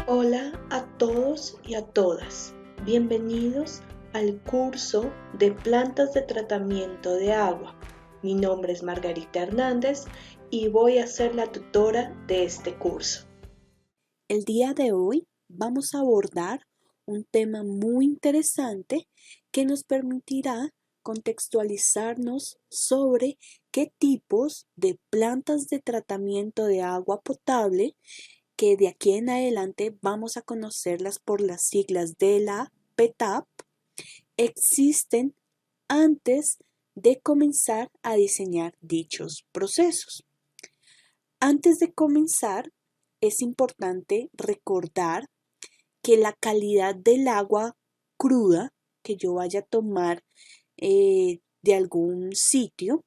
Hola a todos y a todas. Bienvenidos al curso de plantas de tratamiento de agua. Mi nombre es Margarita Hernández y voy a ser la tutora de este curso. El día de hoy vamos a abordar un tema muy interesante que nos permitirá contextualizarnos sobre qué tipos de plantas de tratamiento de agua potable, que de aquí en adelante vamos a conocerlas por las siglas de la PETAP, existen antes de comenzar a diseñar dichos procesos. Antes de comenzar, es importante recordar que la calidad del agua cruda que yo vaya a tomar de algún sitio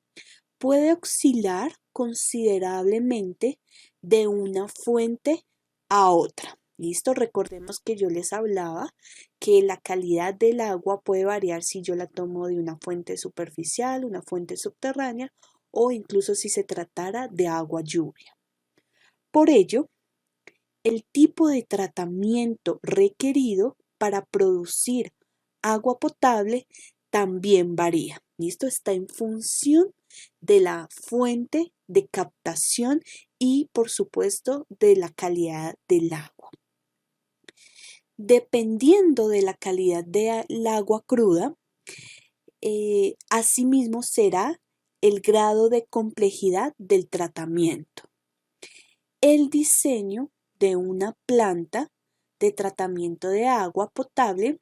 puede oscilar considerablemente de una fuente a otra. ¿Listo? Recordemos que yo les hablaba que la calidad del agua puede variar si yo la tomo de una fuente superficial, una fuente subterránea o incluso si se tratara de agua lluvia. Por ello, el tipo de tratamiento requerido para producir agua potable también varía. Y esto está en función de la fuente de captación y, por supuesto, de la calidad del agua. Dependiendo de la calidad del agua cruda, asimismo será el grado de complejidad del tratamiento. El diseño de una planta de tratamiento de agua potable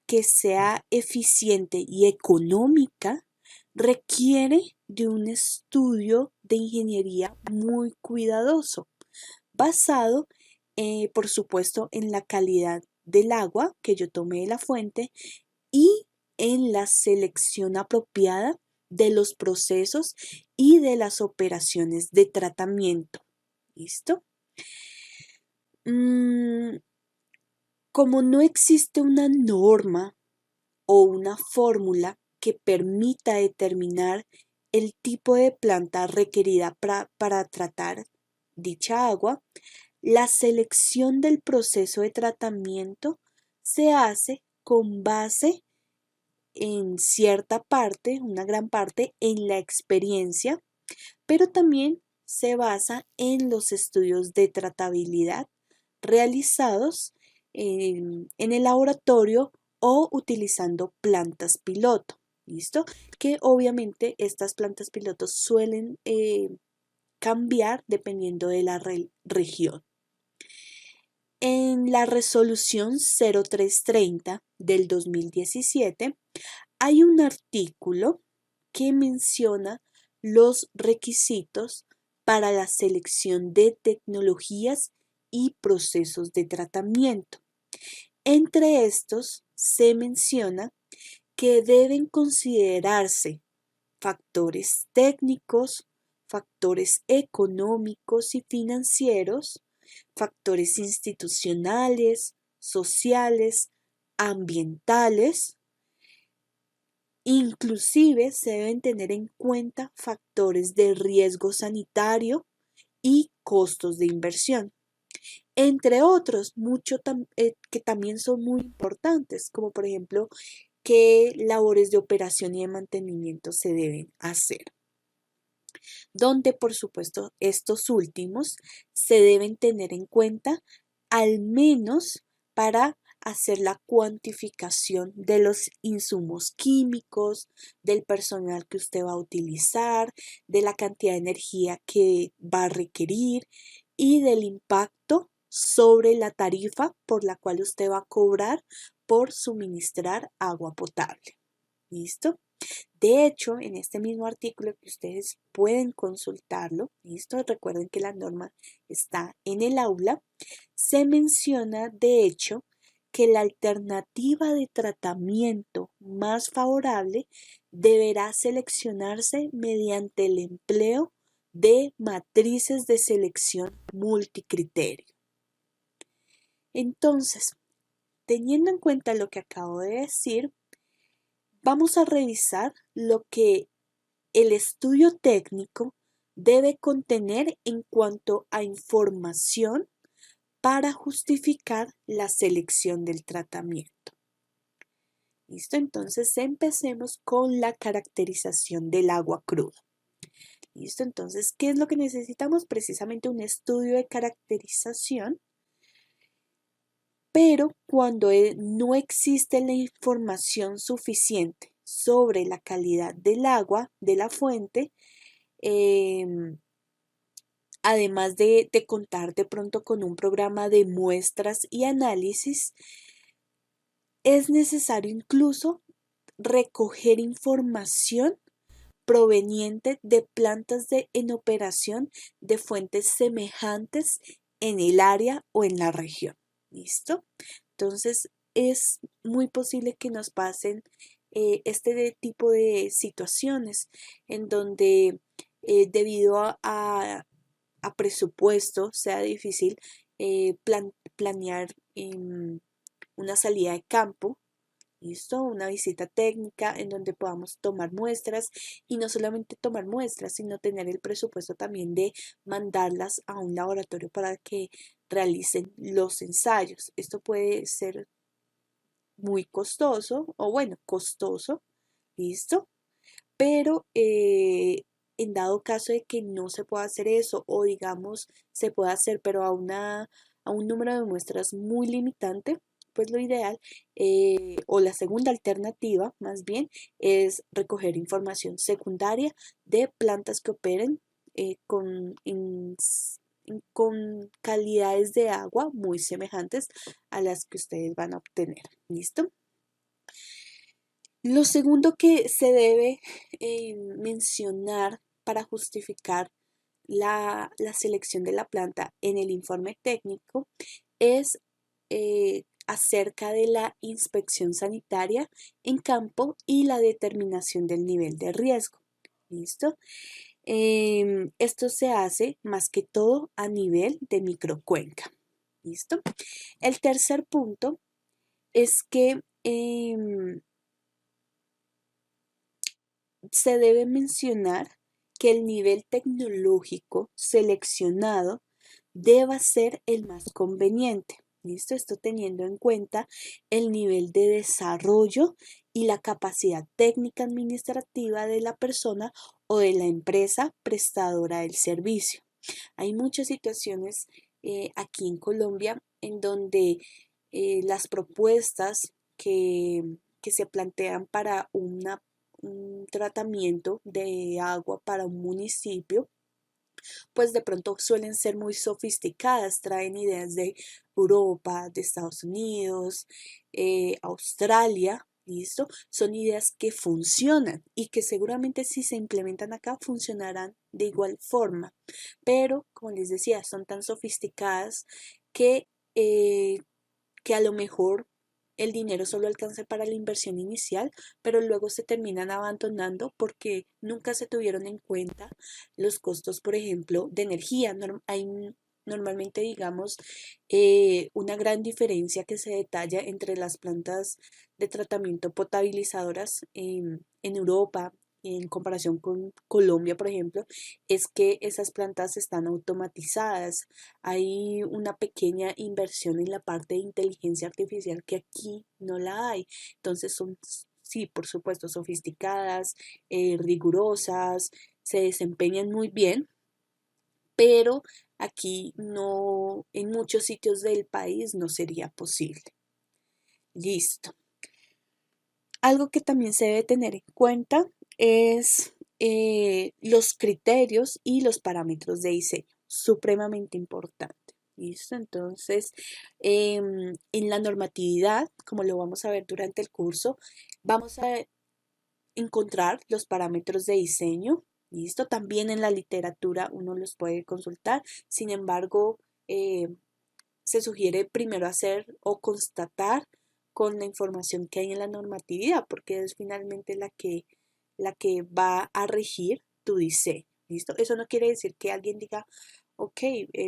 que sea eficiente y económica requiere de un estudio de ingeniería muy cuidadoso, basado, por supuesto, en la calidad del agua que yo tomé de la fuente y en la selección apropiada de los procesos y de las operaciones de tratamiento. ¿Listo? Como no existe una norma o una fórmula que permita determinar el tipo de planta requerida para tratar dicha agua, la selección del proceso de tratamiento se hace con base en cierta parte, una gran parte, en la experiencia, pero también se basa en los estudios de tratabilidad realizados en el laboratorio o utilizando plantas piloto. ¿Listo? Que obviamente estas plantas pilotos suelen cambiar dependiendo de la región. En la resolución 0330 del 2017 hay un artículo que menciona los requisitos para la selección de tecnologías y procesos de tratamiento. Entre estos se menciona que deben considerarse factores técnicos, factores económicos y financieros, factores institucionales, sociales, ambientales. Inclusive se deben tener en cuenta factores de riesgo sanitario y costos de inversión, entre otros, que también son muy importantes, como por ejemplo qué labores de operación y de mantenimiento se deben hacer, donde por supuesto estos últimos se deben tener en cuenta al menos para hacer la cuantificación de los insumos químicos, del personal que usted va a utilizar, de la cantidad de energía que va a requerir y del impacto sobre la tarifa por la cual usted va a cobrar por suministrar agua potable. ¿Listo? De hecho, en este mismo artículo que ustedes pueden consultarlo, ¿listo? Recuerden que la norma está en el aula, se menciona de hecho que la alternativa de tratamiento más favorable deberá seleccionarse mediante el empleo de matrices de selección multicriterio. Entonces, teniendo en cuenta lo que acabo de decir, vamos a revisar lo que el estudio técnico debe contener en cuanto a información para justificar la selección del tratamiento. ¿Listo? Entonces empecemos con la caracterización del agua cruda. ¿Listo? Entonces, ¿qué es lo que necesitamos? Precisamente un estudio de caracterización, pero cuando no existe la información suficiente sobre la calidad del agua de la fuente, además de contar de pronto con un programa de muestras y análisis, es necesario incluso recoger información proveniente de plantas en operación de fuentes semejantes en el área o en la región. ¿Listo? Entonces es muy posible que nos pasen este tipo de situaciones en donde debido a presupuesto sea difícil planear una salida de campo. ¿Listo? Una visita técnica en donde podamos tomar muestras y no solamente tomar muestras, sino tener el presupuesto también de mandarlas a un laboratorio para que realicen los ensayos. Esto puede ser muy costoso o bueno, costoso, ¿listo? Pero en dado caso de que no se pueda hacer eso o digamos se pueda hacer pero a un número de muestras muy limitante, pues lo ideal o la segunda alternativa más bien es recoger información secundaria de plantas que operen con calidades de agua muy semejantes a las que ustedes van a obtener. ¿Listo? Lo segundo que se debe mencionar para justificar la selección de la planta en el informe técnico es acerca de la inspección sanitaria en campo y la determinación del nivel de riesgo. ¿Listo? Esto se hace más que todo a nivel de microcuenca. ¿Listo? El tercer punto es que se debe mencionar que el nivel tecnológico seleccionado deba ser el más conveniente. ¿Listo? Esto teniendo en cuenta el nivel de desarrollo y la capacidad técnica administrativa de la persona o de la empresa prestadora del servicio. Hay muchas situaciones aquí en Colombia en donde las propuestas que se plantean para un tratamiento de agua para un municipio, pues de pronto suelen ser muy sofisticadas, traen ideas de Europa, de Estados Unidos, Australia. ¿Listo? Son ideas que funcionan y que seguramente si se implementan acá funcionarán de igual forma. Pero, como les decía, son tan sofisticadas que, eh, que a lo mejor el dinero solo alcanza para la inversión inicial, pero luego se terminan abandonando porque nunca se tuvieron en cuenta los costos, por ejemplo, de energía. Hay normalmente, digamos, una gran diferencia que se detalla entre las plantas de tratamiento potabilizadoras en Europa en comparación con Colombia, por ejemplo, es que esas plantas están automatizadas. Hay una pequeña inversión en la parte de inteligencia artificial que aquí no la hay. Entonces son, sí, por supuesto, sofisticadas, rigurosas, se desempeñan muy bien, pero aquí no, en muchos sitios del país no sería posible. Listo. Algo que también se debe tener en cuenta es los criterios y los parámetros de diseño, supremamente importante. ¿Listo? Entonces, en la normatividad, como lo vamos a ver durante el curso, vamos a encontrar los parámetros de diseño. ¿Listo? También en la literatura uno los puede consultar. Sin embargo, se sugiere primero hacer o constatar con la información que hay en la normatividad, porque es finalmente la que va a regir tu diseño. ¿Listo? Eso no quiere decir que alguien diga, ok,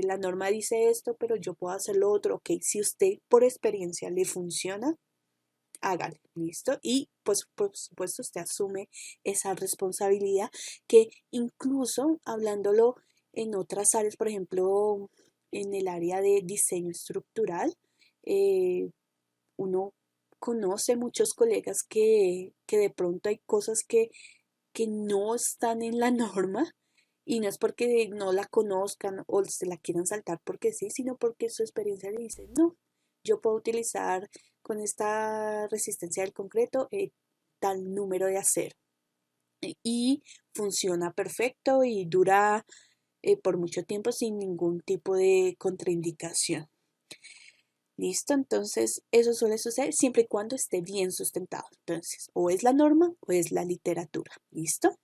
la norma dice esto, pero yo puedo hacer lo otro. Ok, si usted por experiencia le funciona, hágalo, ¿listo? Y pues por supuesto usted asume esa responsabilidad que incluso hablándolo en otras áreas, por ejemplo, en el área de diseño estructural, uno conoce muchos colegas que de pronto hay cosas que no están en la norma y no es porque no la conozcan o se la quieran saltar porque sí, sino porque su experiencia le dice, no, yo puedo utilizar con esta resistencia del concreto tal número de acero y funciona perfecto y dura por mucho tiempo sin ningún tipo de contraindicación. ¿Listo? Entonces, eso suele suceder siempre y cuando esté bien sustentado. Entonces, o es la norma o es la literatura. ¿Listo?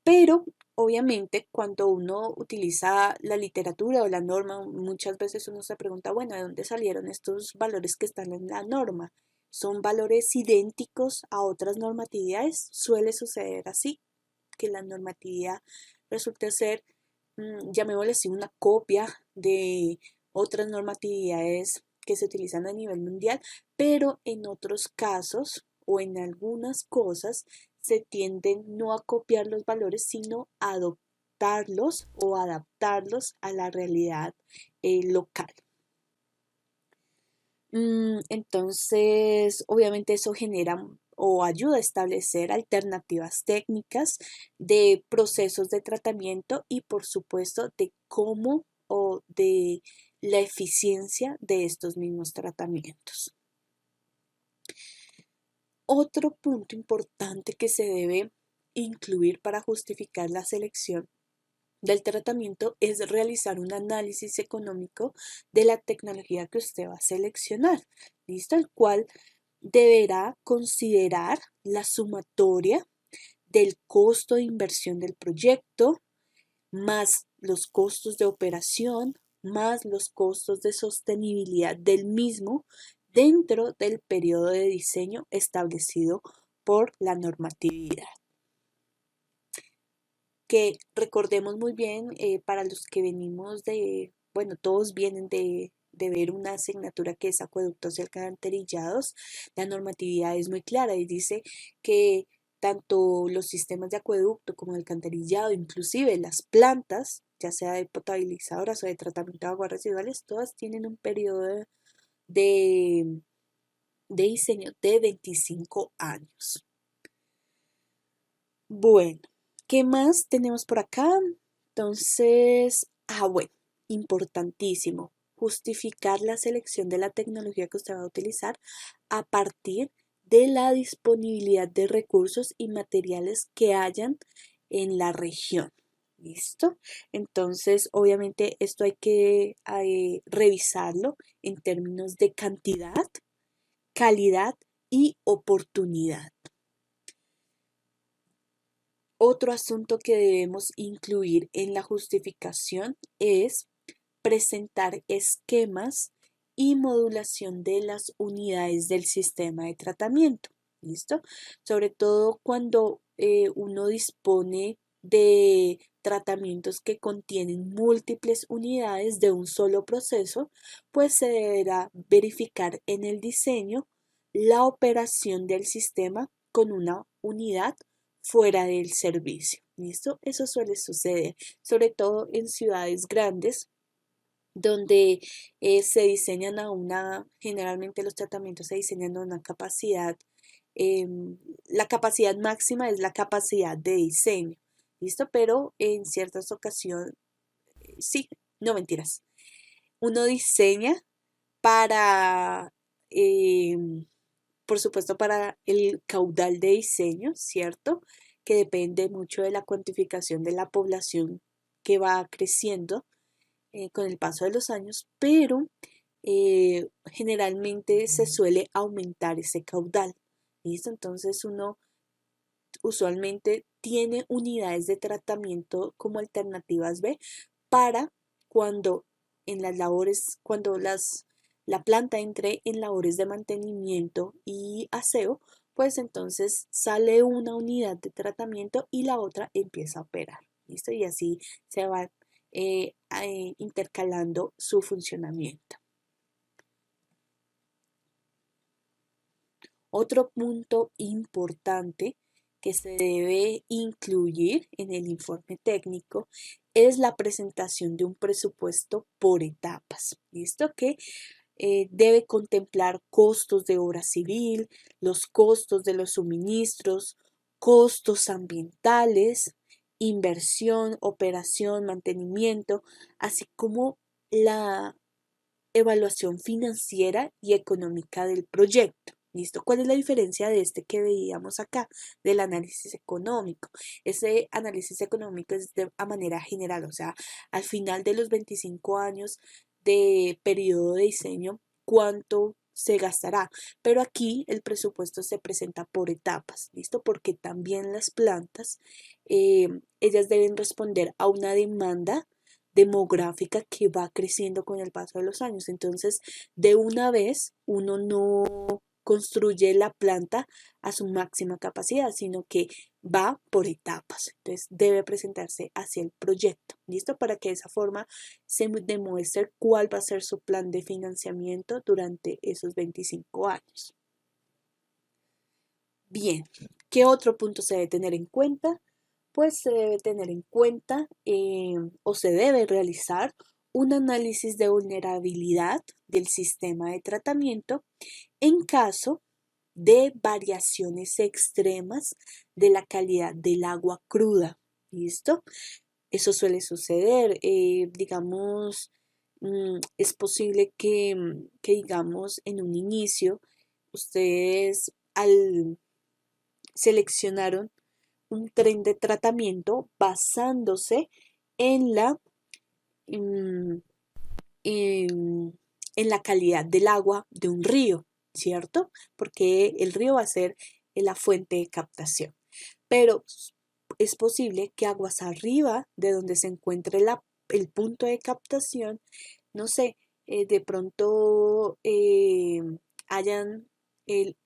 Pero, obviamente, cuando uno utiliza la literatura o la norma, muchas veces uno se pregunta, bueno, ¿de dónde salieron estos valores que están en la norma? ¿Son valores idénticos a otras normatividades? Suele suceder así, que la normatividad resulta ser, llamémosle así, una copia de otras normatividades que se utilizan a nivel mundial, pero en otros casos o en algunas cosas se tienden no a copiar los valores, sino a adoptarlos o adaptarlos a la realidad local. Entonces, obviamente eso genera o ayuda a establecer alternativas técnicas de procesos de tratamiento y por supuesto de cómo o de la eficiencia de estos mismos tratamientos. Otro punto importante que se debe incluir para justificar la selección del tratamiento es realizar un análisis económico de la tecnología que usted va a seleccionar, ¿listo? El cual deberá considerar la sumatoria del costo de inversión del proyecto, más los costos de operación, más los costos de sostenibilidad del mismo dentro del periodo de diseño establecido por la normatividad. Que recordemos muy bien, para los que venimos bueno, todos vienen de ver una asignatura que es acueductos y alcantarillados, la normatividad es muy clara y dice que tanto los sistemas de acueducto como de alcantarillado, inclusive las plantas, ya sea de potabilizadoras o de tratamiento de aguas residuales, todas tienen un periodo de, de diseño de 25 años. Bueno, ¿qué más tenemos por acá? Entonces, bueno, importantísimo, justificar la selección de la tecnología que usted va a utilizar a partir de la disponibilidad de recursos y materiales que hayan en la región. ¿Listo? Entonces, obviamente, esto hay que revisarlo en términos de cantidad, calidad y oportunidad. Otro asunto que debemos incluir en la justificación es presentar esquemas y modulación de las unidades del sistema de tratamiento. ¿Listo? Sobre todo cuando uno dispone de tratamientos que contienen múltiples unidades de un solo proceso, pues se deberá verificar en el diseño la operación del sistema con una unidad fuera del servicio. ¿Listo? Eso suele suceder, sobre todo en ciudades grandes donde se diseñan generalmente los tratamientos se diseñan a una capacidad, la capacidad máxima es la capacidad de diseño, ¿listo? Pero en ciertas ocasiones, sí, no mentiras, uno diseña para, por supuesto, para el caudal de diseño, ¿cierto? Que depende mucho de la cuantificación de la población que va creciendo con el paso de los años, pero generalmente se suele aumentar ese caudal. ¿Listo? Entonces uno usualmente tiene unidades de tratamiento como alternativas B para cuando en las labores, la planta entre en labores de mantenimiento y aseo, pues entonces sale una unidad de tratamiento y la otra empieza a operar. ¿Listo? Y así se va intercalando su funcionamiento. Otro punto importante que se debe incluir en el informe técnico es la presentación de un presupuesto por etapas. ¿Listo? Que debe contemplar costos de obra civil, los costos de los suministros, costos ambientales, inversión, operación, mantenimiento, así como la evaluación financiera y económica del proyecto. ¿Listo? ¿Cuál es la diferencia de este que veíamos acá, del análisis económico? Ese análisis económico es a manera general, o sea, al final de los 25 años de periodo de diseño, ¿cuánto se gastará? Pero aquí el presupuesto se presenta por etapas, ¿listo? Porque también las plantas, ellas deben responder a una demanda demográfica que va creciendo con el paso de los años. Entonces, de una vez, uno no construye la planta a su máxima capacidad, sino que va por etapas. Entonces, debe presentarse hacia el proyecto, ¿listo? Para que de esa forma se demuestre cuál va a ser su plan de financiamiento durante esos 25 años. Bien, ¿qué otro punto se debe tener en cuenta? Pues se debe tener en cuenta o se debe realizar un análisis de vulnerabilidad del sistema de tratamiento en caso de variaciones extremas de la calidad del agua cruda. ¿Listo? Eso suele suceder. Digamos, es posible que, digamos, en un inicio ustedes al seleccionaron un tren de tratamiento basándose en mm, en, en la calidad del agua de un río, ¿cierto? Porque el río va a ser la fuente de captación. Pero es posible que aguas arriba de donde se encuentre el punto de captación, no sé, de pronto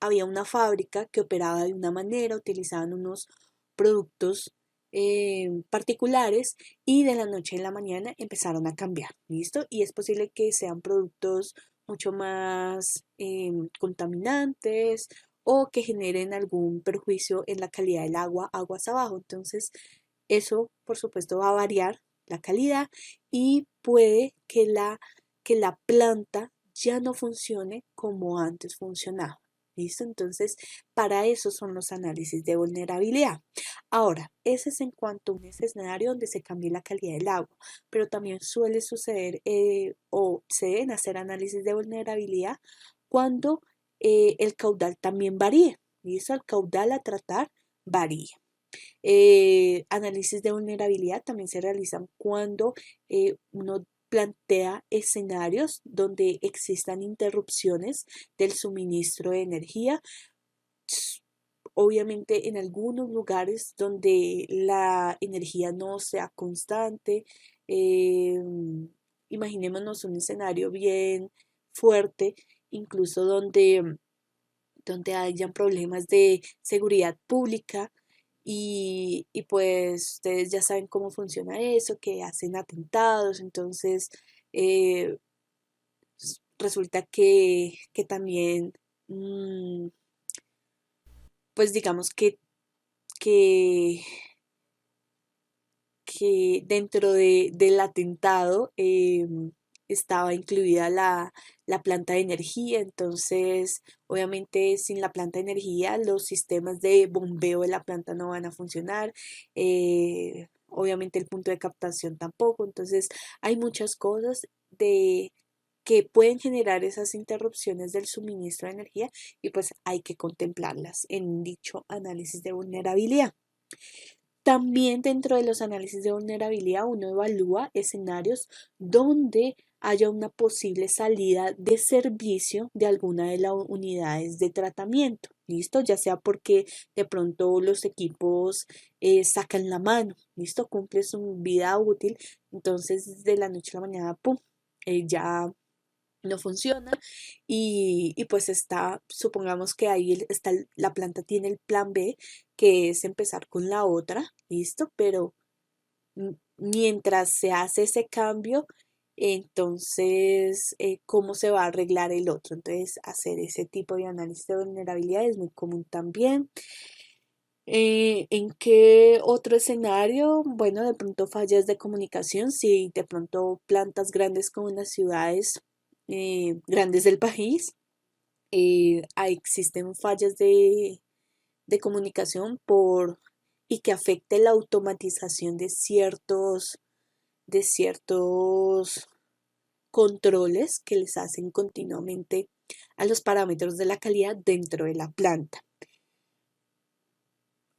había una fábrica que operaba de una manera, utilizaban unos productos particulares y de la noche a la mañana empezaron a cambiar, ¿listo? Y es posible que sean productos mucho más contaminantes o que generen algún perjuicio en la calidad del agua, aguas abajo. Entonces, eso, por supuesto, va a variar la calidad y puede que la planta ya no funcione como antes funcionaba. ¿Listo? Entonces, para eso son los análisis de vulnerabilidad. Ahora, ese es en cuanto a un escenario donde se cambie la calidad del agua, pero también suele suceder o se deben hacer análisis de vulnerabilidad cuando el caudal también varía. ¿Listo? El caudal a tratar varía. Análisis de vulnerabilidad también se realizan cuando uno plantea escenarios donde existan interrupciones del suministro de energía. Obviamente en algunos lugares donde la energía no sea constante, imaginémonos un escenario bien fuerte, incluso donde hayan problemas de seguridad pública y pues ustedes ya saben cómo funciona eso, que hacen atentados, entonces eh, resulta que también, pues digamos que, que dentro del atentado estaba incluida la planta de energía, entonces obviamente sin la planta de energía los sistemas de bombeo de la planta no van a funcionar, obviamente el punto de captación tampoco, entonces hay muchas cosas que pueden generar esas interrupciones del suministro de energía y pues hay que contemplarlas en dicho análisis de vulnerabilidad. También dentro de los análisis de vulnerabilidad uno evalúa escenarios donde haya una posible salida de servicio de alguna de las unidades de tratamiento. ¿Listo? Ya sea porque de pronto los equipos sacan la mano, ¿listo? Cumple su vida útil, entonces de la noche a la mañana, ¡pum! Ya no funciona y pues supongamos que ahí está, la planta tiene el plan B, que es empezar con la otra, ¿listo? Pero mientras se hace ese cambio, entonces, ¿cómo se va a arreglar el otro? Entonces, hacer ese tipo de análisis de vulnerabilidad es muy común también. ¿En qué otro escenario? Bueno, de pronto fallas de comunicación, si de pronto plantas grandes como en las ciudades grandes del país, existen fallas de comunicación y que afecte la automatización de ciertos controles que les hacen continuamente a los parámetros de la calidad dentro de la planta.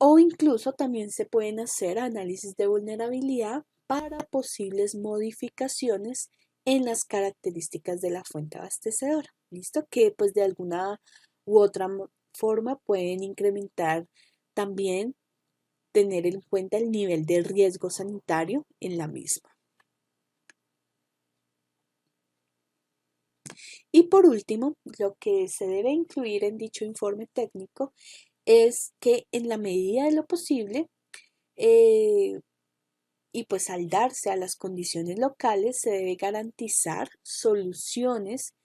O incluso también se pueden hacer análisis de vulnerabilidad para posibles modificaciones en las características de la fuente abastecedora. ¿Listo? Que pues de alguna u otra forma pueden incrementar también tener en cuenta el nivel de riesgo sanitario en la misma. Y por último, lo que se debe incluir en dicho informe técnico es que en la medida de lo posible, y pues al darse a las condiciones locales, se debe garantizar soluciones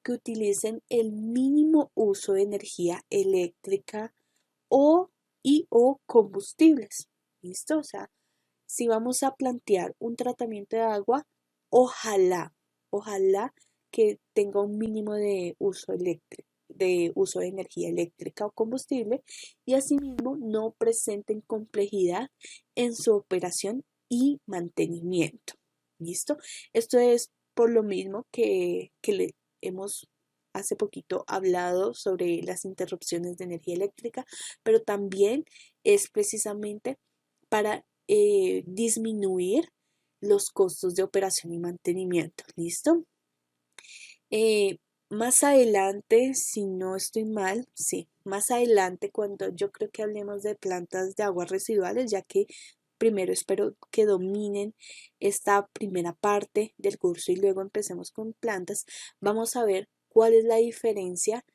que utilicen el mínimo uso de energía eléctrica o combustibles. ¿Listo? O sea, si vamos a plantear un tratamiento de agua, ojalá que tenga un mínimo de uso eléctrico, de uso de energía eléctrica o combustible, y asimismo no presenten complejidad en su operación y mantenimiento. ¿Listo? Esto es por lo mismo que le hemos hace poquito hablado sobre las interrupciones de energía eléctrica, pero también es precisamente para disminuir los costos de operación y mantenimiento. ¿Listo? Eh, Más adelante, si no estoy mal, sí, más adelante cuando yo creo que hablemos de plantas de aguas residuales, ya que primero espero que dominen esta primera parte del curso y luego empecemos con plantas, vamos a ver cuál es la diferencia,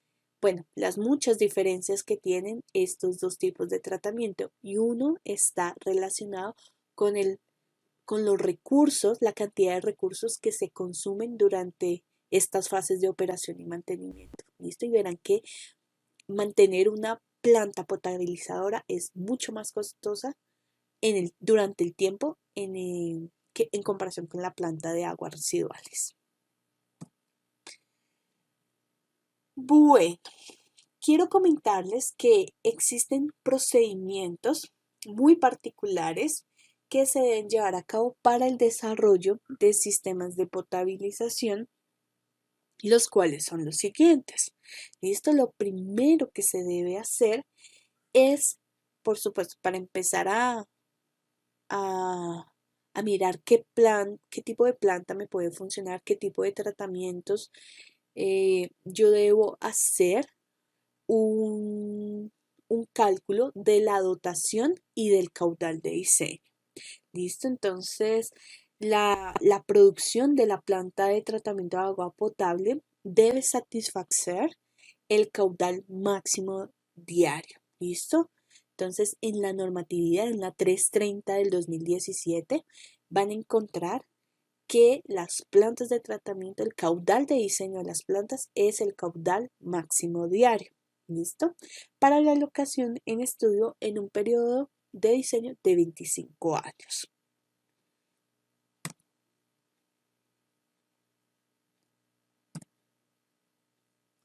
bueno, las muchas diferencias que tienen estos dos tipos de tratamiento, y uno está relacionado con con los recursos, la cantidad de recursos que se consumen durante estas fases de operación y mantenimiento. ¿Listo? Y verán que mantener una planta potabilizadora es mucho más costosa durante el tiempo en comparación con la planta de aguas residuales. Bueno, quiero comentarles que existen procedimientos muy particulares que se deben llevar a cabo para el desarrollo de sistemas de potabilización, los cuales son los siguientes. ¿Listo? Lo primero que se debe hacer es, por supuesto, para empezar a, a mirar qué tipo de planta me puede funcionar, qué tipo de tratamientos yo debo hacer un, un cálculo de la dotación y del caudal de diseño. ¿Listo? Entonces, la producción de la planta de tratamiento de agua potable debe satisfacer el caudal máximo diario. ¿Listo? Entonces, en la normatividad, en la 330 del 2017, van a encontrar que las plantas de tratamiento, el caudal de diseño de las plantas es el caudal máximo diario. ¿Listo? Para la alocación en estudio en un periodo de diseño de 25 años.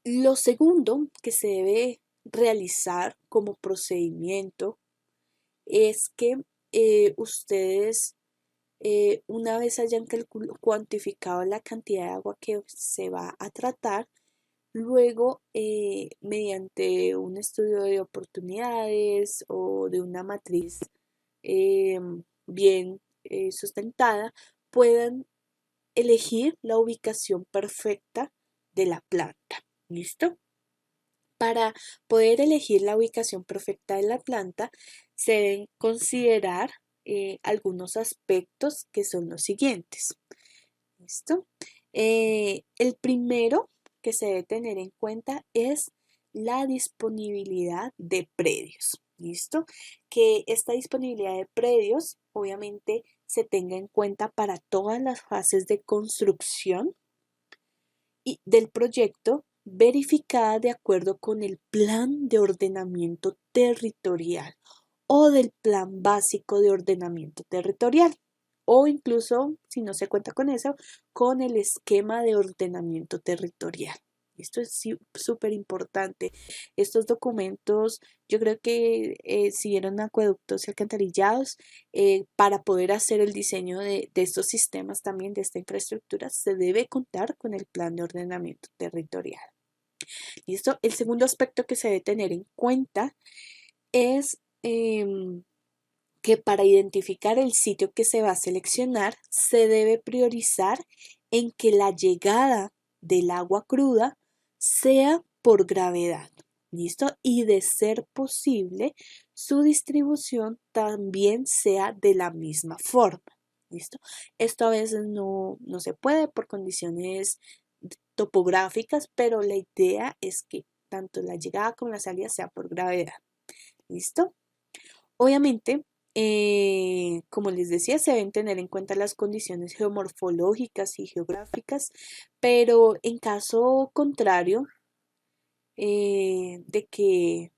Lo segundo que se debe realizar como procedimiento es que ustedes, una vez hayan cuantificado la cantidad de agua que se va a tratar, luego, mediante un estudio de oportunidades o de una matriz eh, bien sustentada, puedan elegir la ubicación perfecta de la planta. ¿Listo? Para poder elegir la ubicación perfecta de la planta, se deben considerar algunos aspectos que son los siguientes. ¿Listo? El primero que se debe tener en cuenta es la disponibilidad de predios. ¿Listo? Que esta disponibilidad de predios obviamente se tenga en cuenta para todas las fases de construcción y del proyecto, verificada de acuerdo con el plan de ordenamiento territorial o del Plan Básico de Ordenamiento Territorial, o incluso, si no se cuenta con eso, con el Esquema de Ordenamiento Territorial. Esto es súper importante. Estos documentos, yo creo que si vieron acueductos y alcantarillados, para poder hacer el diseño de estos sistemas también, de esta infraestructura, se debe contar con el plan de ordenamiento territorial. ¿Listo? El segundo aspecto que se debe tener en cuenta es que para identificar el sitio que se va a seleccionar, se debe priorizar en que la llegada del agua cruda sea por gravedad. ¿Listo? Y de ser posible, su distribución también sea de la misma forma. ¿Listo? Esto a veces no se puede por condiciones topográficas, pero la idea es que tanto la llegada como la salida sea por gravedad. ¿Listo? Obviamente, como les decía, se deben tener en cuenta las condiciones geomorfológicas y geográficas, pero en caso contrario, de que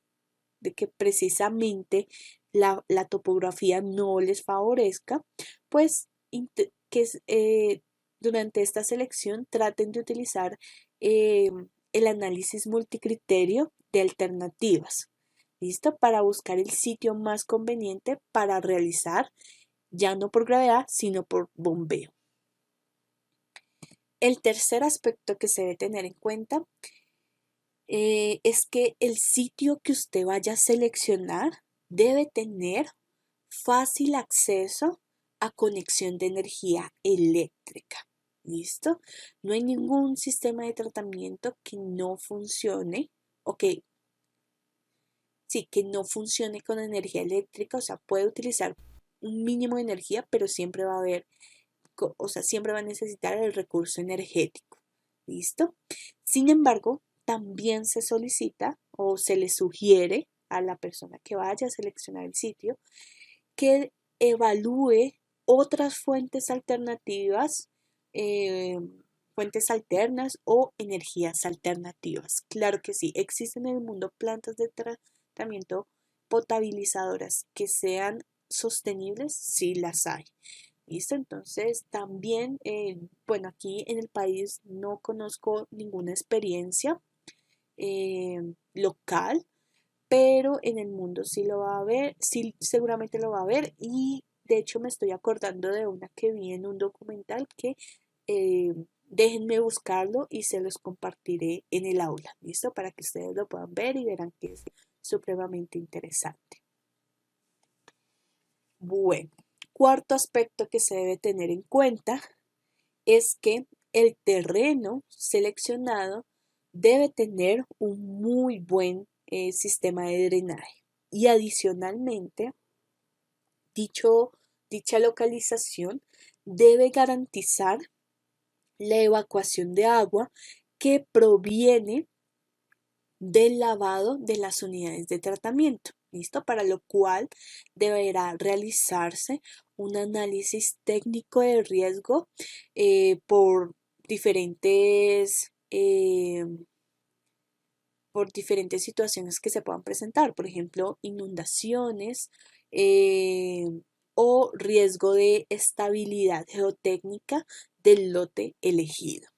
precisamente la topografía no les favorezca, pues durante esta selección traten de utilizar eh, el análisis multicriterio de alternativas. ¿Listo? Para buscar el sitio más conveniente para realizar, ya no por gravedad, sino por bombeo. El tercer aspecto que se debe tener en cuenta es que el sitio que usted vaya a seleccionar debe tener fácil acceso a conexión de energía eléctrica. ¿Listo? No hay ningún sistema de tratamiento que no funcione o que no funcione con energía eléctrica, o sea, puede utilizar un mínimo de energía, pero siempre va a haber, o sea, siempre va a necesitar el recurso energético. ¿Listo? Sin embargo, también se solicita o se le sugiere a la persona que vaya a seleccionar el sitio que evalúe otras fuentes alternativas, fuentes alternas o energías alternativas. Claro que sí, existen en el mundo plantas de tratamiento potabilizadoras que sean sostenibles, sí las hay. ¿Listo? Entonces, también, bueno, aquí en el país no conozco ninguna experiencia local, pero en el mundo sí lo va a ver, sí seguramente lo va a ver y de hecho me estoy acordando de una que vi en un documental que eh, déjenme buscarlo y se los compartiré en el aula, ¿listo? Para que ustedes lo puedan ver y verán que es supremamente interesante. Bueno, cuarto aspecto que se debe tener en cuenta es que el terreno seleccionado debe tener un muy buen sistema de drenaje y adicionalmente dicha localización debe garantizar la evacuación de agua que proviene del lavado de las unidades de tratamiento. ¿Listo? Para lo cual deberá realizarse un análisis técnico de riesgo por diferentes situaciones que se puedan presentar, por ejemplo, inundaciones o riesgo de estabilidad geotécnica del lote elegido.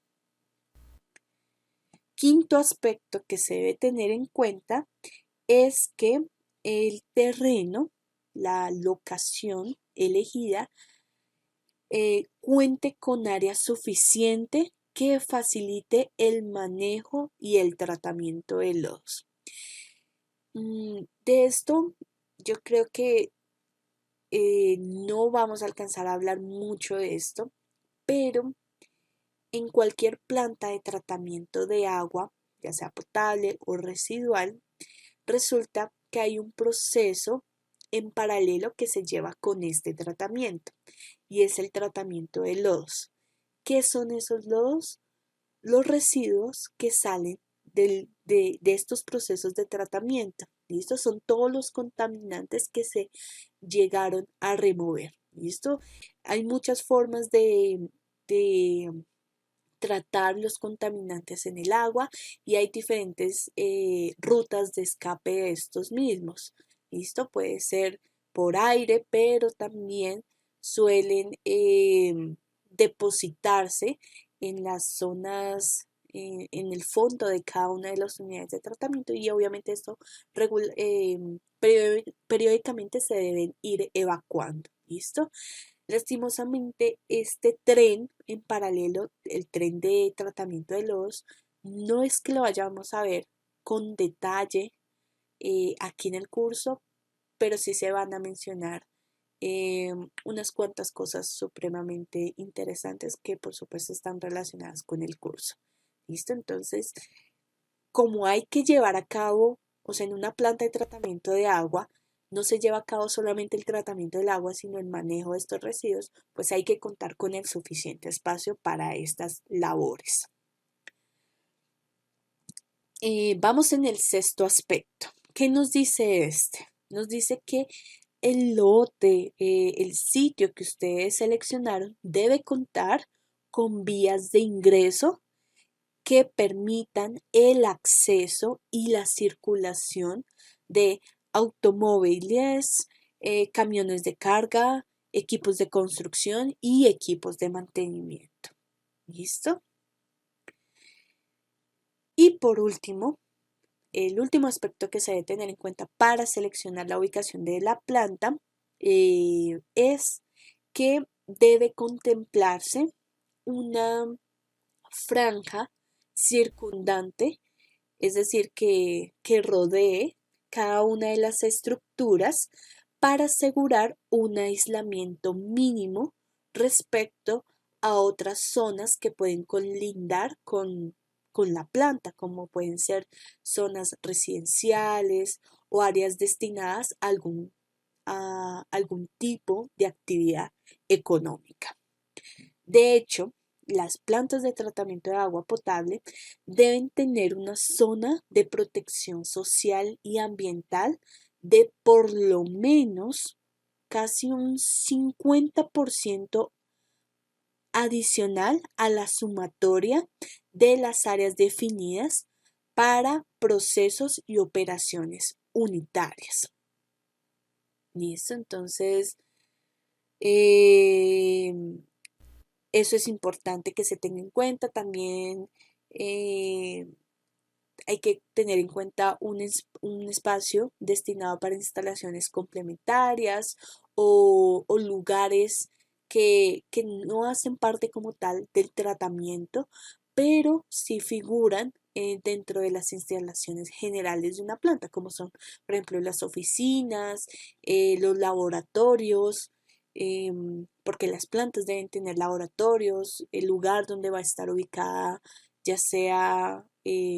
Quinto aspecto que se debe tener en cuenta es que el terreno, la locación elegida, cuente con área suficiente que facilite el manejo y el tratamiento de lodos. De esto yo creo que no vamos a alcanzar a hablar mucho de esto, pero en cualquier planta de tratamiento de agua, ya sea potable o residual, resulta que hay un proceso en paralelo que se lleva con este tratamiento y es el tratamiento de lodos. ¿Qué son esos lodos? Los residuos que salen de estos procesos de tratamiento. ¿Listo? Son todos los contaminantes que se llegaron a remover. ¿Listo? Hay muchas formas de tratar los contaminantes en el agua y hay diferentes rutas de escape de estos mismos. ¿Listo? Puede ser por aire, pero también suelen depositarse en las zonas, en el fondo de cada una de las unidades de tratamiento y obviamente esto periódicamente se deben ir evacuando. ¿Listo? Lastimosamente, este tren en paralelo, el tren de tratamiento de lodos, no es que lo vayamos a ver con detalle aquí en el curso, pero sí se van a mencionar unas cuantas cosas supremamente interesantes que por supuesto están relacionadas con el curso. ¿Listo? Entonces, como hay que llevar a cabo, o sea, en una planta de tratamiento de agua, no se lleva a cabo solamente el tratamiento del agua, sino el manejo de estos residuos, pues hay que contar con el suficiente espacio para estas labores. Vamos en el sexto aspecto. ¿Qué nos dice este? Nos dice que el lote, el sitio que ustedes seleccionaron debe contar con vías de ingreso que permitan el acceso y la circulación de automóviles, camiones de carga, equipos de construcción y equipos de mantenimiento. ¿Listo? Y por último, el último aspecto que se debe tener en cuenta para seleccionar la ubicación de la planta es que debe contemplarse una franja circundante, es decir, que rodee cada una de las estructuras para asegurar un aislamiento mínimo respecto a otras zonas que pueden colindar con la planta, como pueden ser zonas residenciales o áreas destinadas a algún tipo de actividad económica. De hecho, las plantas de tratamiento de agua potable deben tener una zona de protección social y ambiental de por lo menos casi un 50% adicional a la sumatoria de las áreas definidas para procesos y operaciones unitarias. ¿Listo? Entonces, eso es importante que se tenga en cuenta. También hay que tener en cuenta un espacio destinado para instalaciones complementarias o lugares que no hacen parte como tal del tratamiento, pero sí figuran dentro de las instalaciones generales de una planta, como son, por ejemplo, las oficinas, los laboratorios, porque las plantas deben tener laboratorios, el lugar donde va a estar ubicada, ya sea,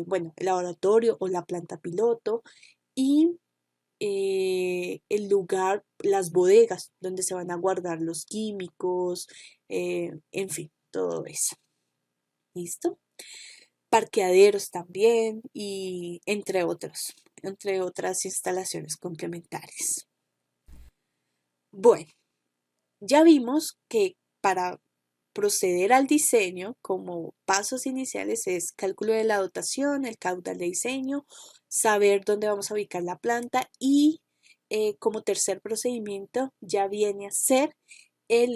bueno, el laboratorio o la planta piloto, y el lugar, las bodegas donde se van a guardar los químicos, en fin, todo eso. ¿Listo? Parqueaderos también y entre otras instalaciones complementarias. Bueno, ya vimos que para proceder al diseño como pasos iniciales es cálculo de la dotación, el caudal de diseño, saber dónde vamos a ubicar la planta y como tercer procedimiento ya viene a ser el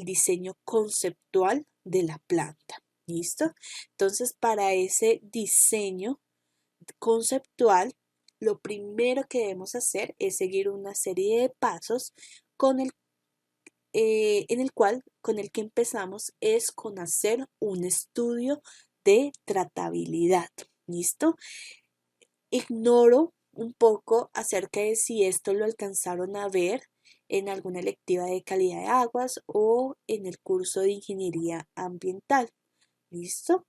diseño conceptual de la planta. ¿Listo? Entonces, para ese diseño conceptual, lo primero que debemos hacer es seguir una serie de pasos con con el que empezamos es con hacer un estudio de tratabilidad. ¿Listo? Ignoro un poco acerca de si esto lo alcanzaron a ver en alguna electiva de calidad de aguas o en el curso de ingeniería ambiental. ¿Listo?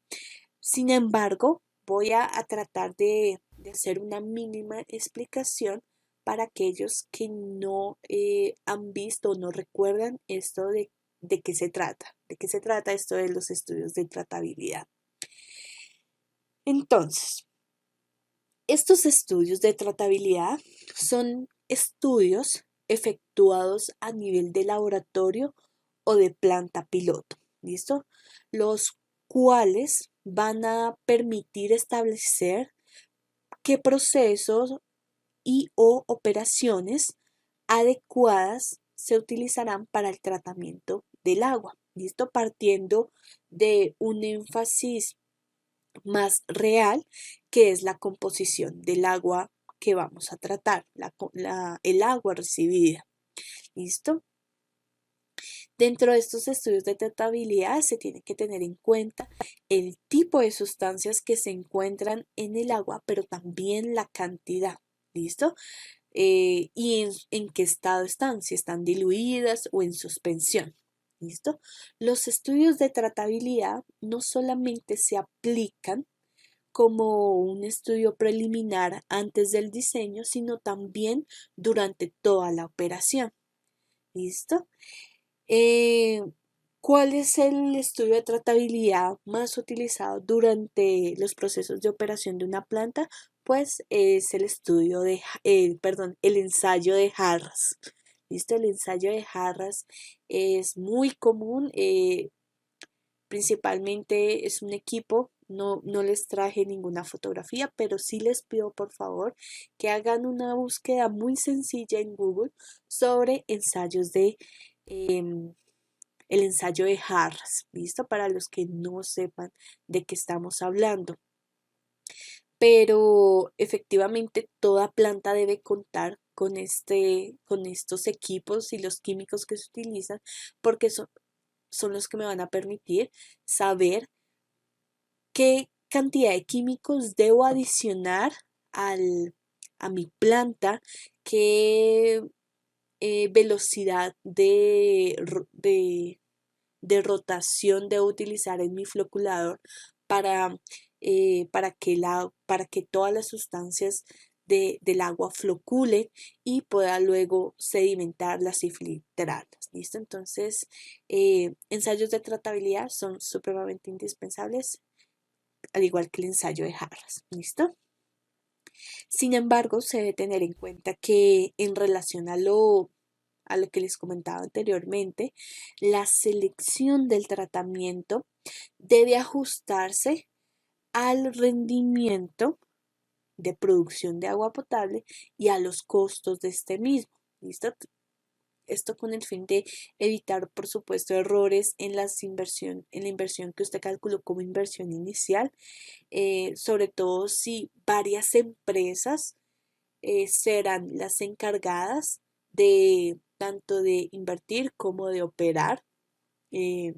Sin embargo, voy a tratar de hacer una mínima explicación para aquellos que no han visto o no recuerdan esto de qué se trata, de qué se trata esto de los estudios de tratabilidad. Entonces, estos estudios de tratabilidad son estudios efectuados a nivel de laboratorio o de planta piloto, ¿listo? Los cuales van a permitir establecer qué procesos y o operaciones adecuadas se utilizarán para el tratamiento del agua. ¿Listo? Partiendo de un énfasis más real, que es la composición del agua que vamos a tratar, el agua recibida. ¿Listo? Dentro de estos estudios de tratabilidad se tiene que tener en cuenta el tipo de sustancias que se encuentran en el agua, pero también la cantidad. ¿Listo? Y en qué estado están, si están diluidas o en suspensión. ¿Listo? Los estudios de tratabilidad no solamente se aplican como un estudio preliminar antes del diseño, sino también durante toda la operación. ¿Listo? Eh, ¿Cuál es el estudio de tratabilidad más utilizado durante los procesos de operación de una planta? Pues es el estudio de, el ensayo de Harras. ¿Listo? El ensayo de Harras es muy común, principalmente es un equipo. No les traje ninguna fotografía, pero sí les pido por favor que hagan una búsqueda muy sencilla en Google sobre ensayos de el ensayo de Harras, ¿listo? Para los que no sepan de qué estamos hablando. Pero efectivamente toda planta debe contar con estos equipos y los químicos que se utilizan, porque son los que me van a permitir saber qué cantidad de químicos debo adicionar a mi planta, qué velocidad de rotación debo utilizar en mi floculador para, para que todas las sustancias del agua floculen y pueda luego sedimentarlas y filtrarlas. ¿Listo? Entonces, ensayos de tratabilidad son supremamente indispensables, al igual que el ensayo de Harras. ¿Listo? Sin embargo, se debe tener en cuenta que en relación a lo que les comentaba anteriormente, la selección del tratamiento debe ajustarse al rendimiento de producción de agua potable y a los costos de este mismo. ¿Listo? Esto con el fin de evitar, por supuesto, errores en la inversión que usted calculó como inversión inicial, sobre todo si varias empresas serán las encargadas de tanto de invertir como de operar eh,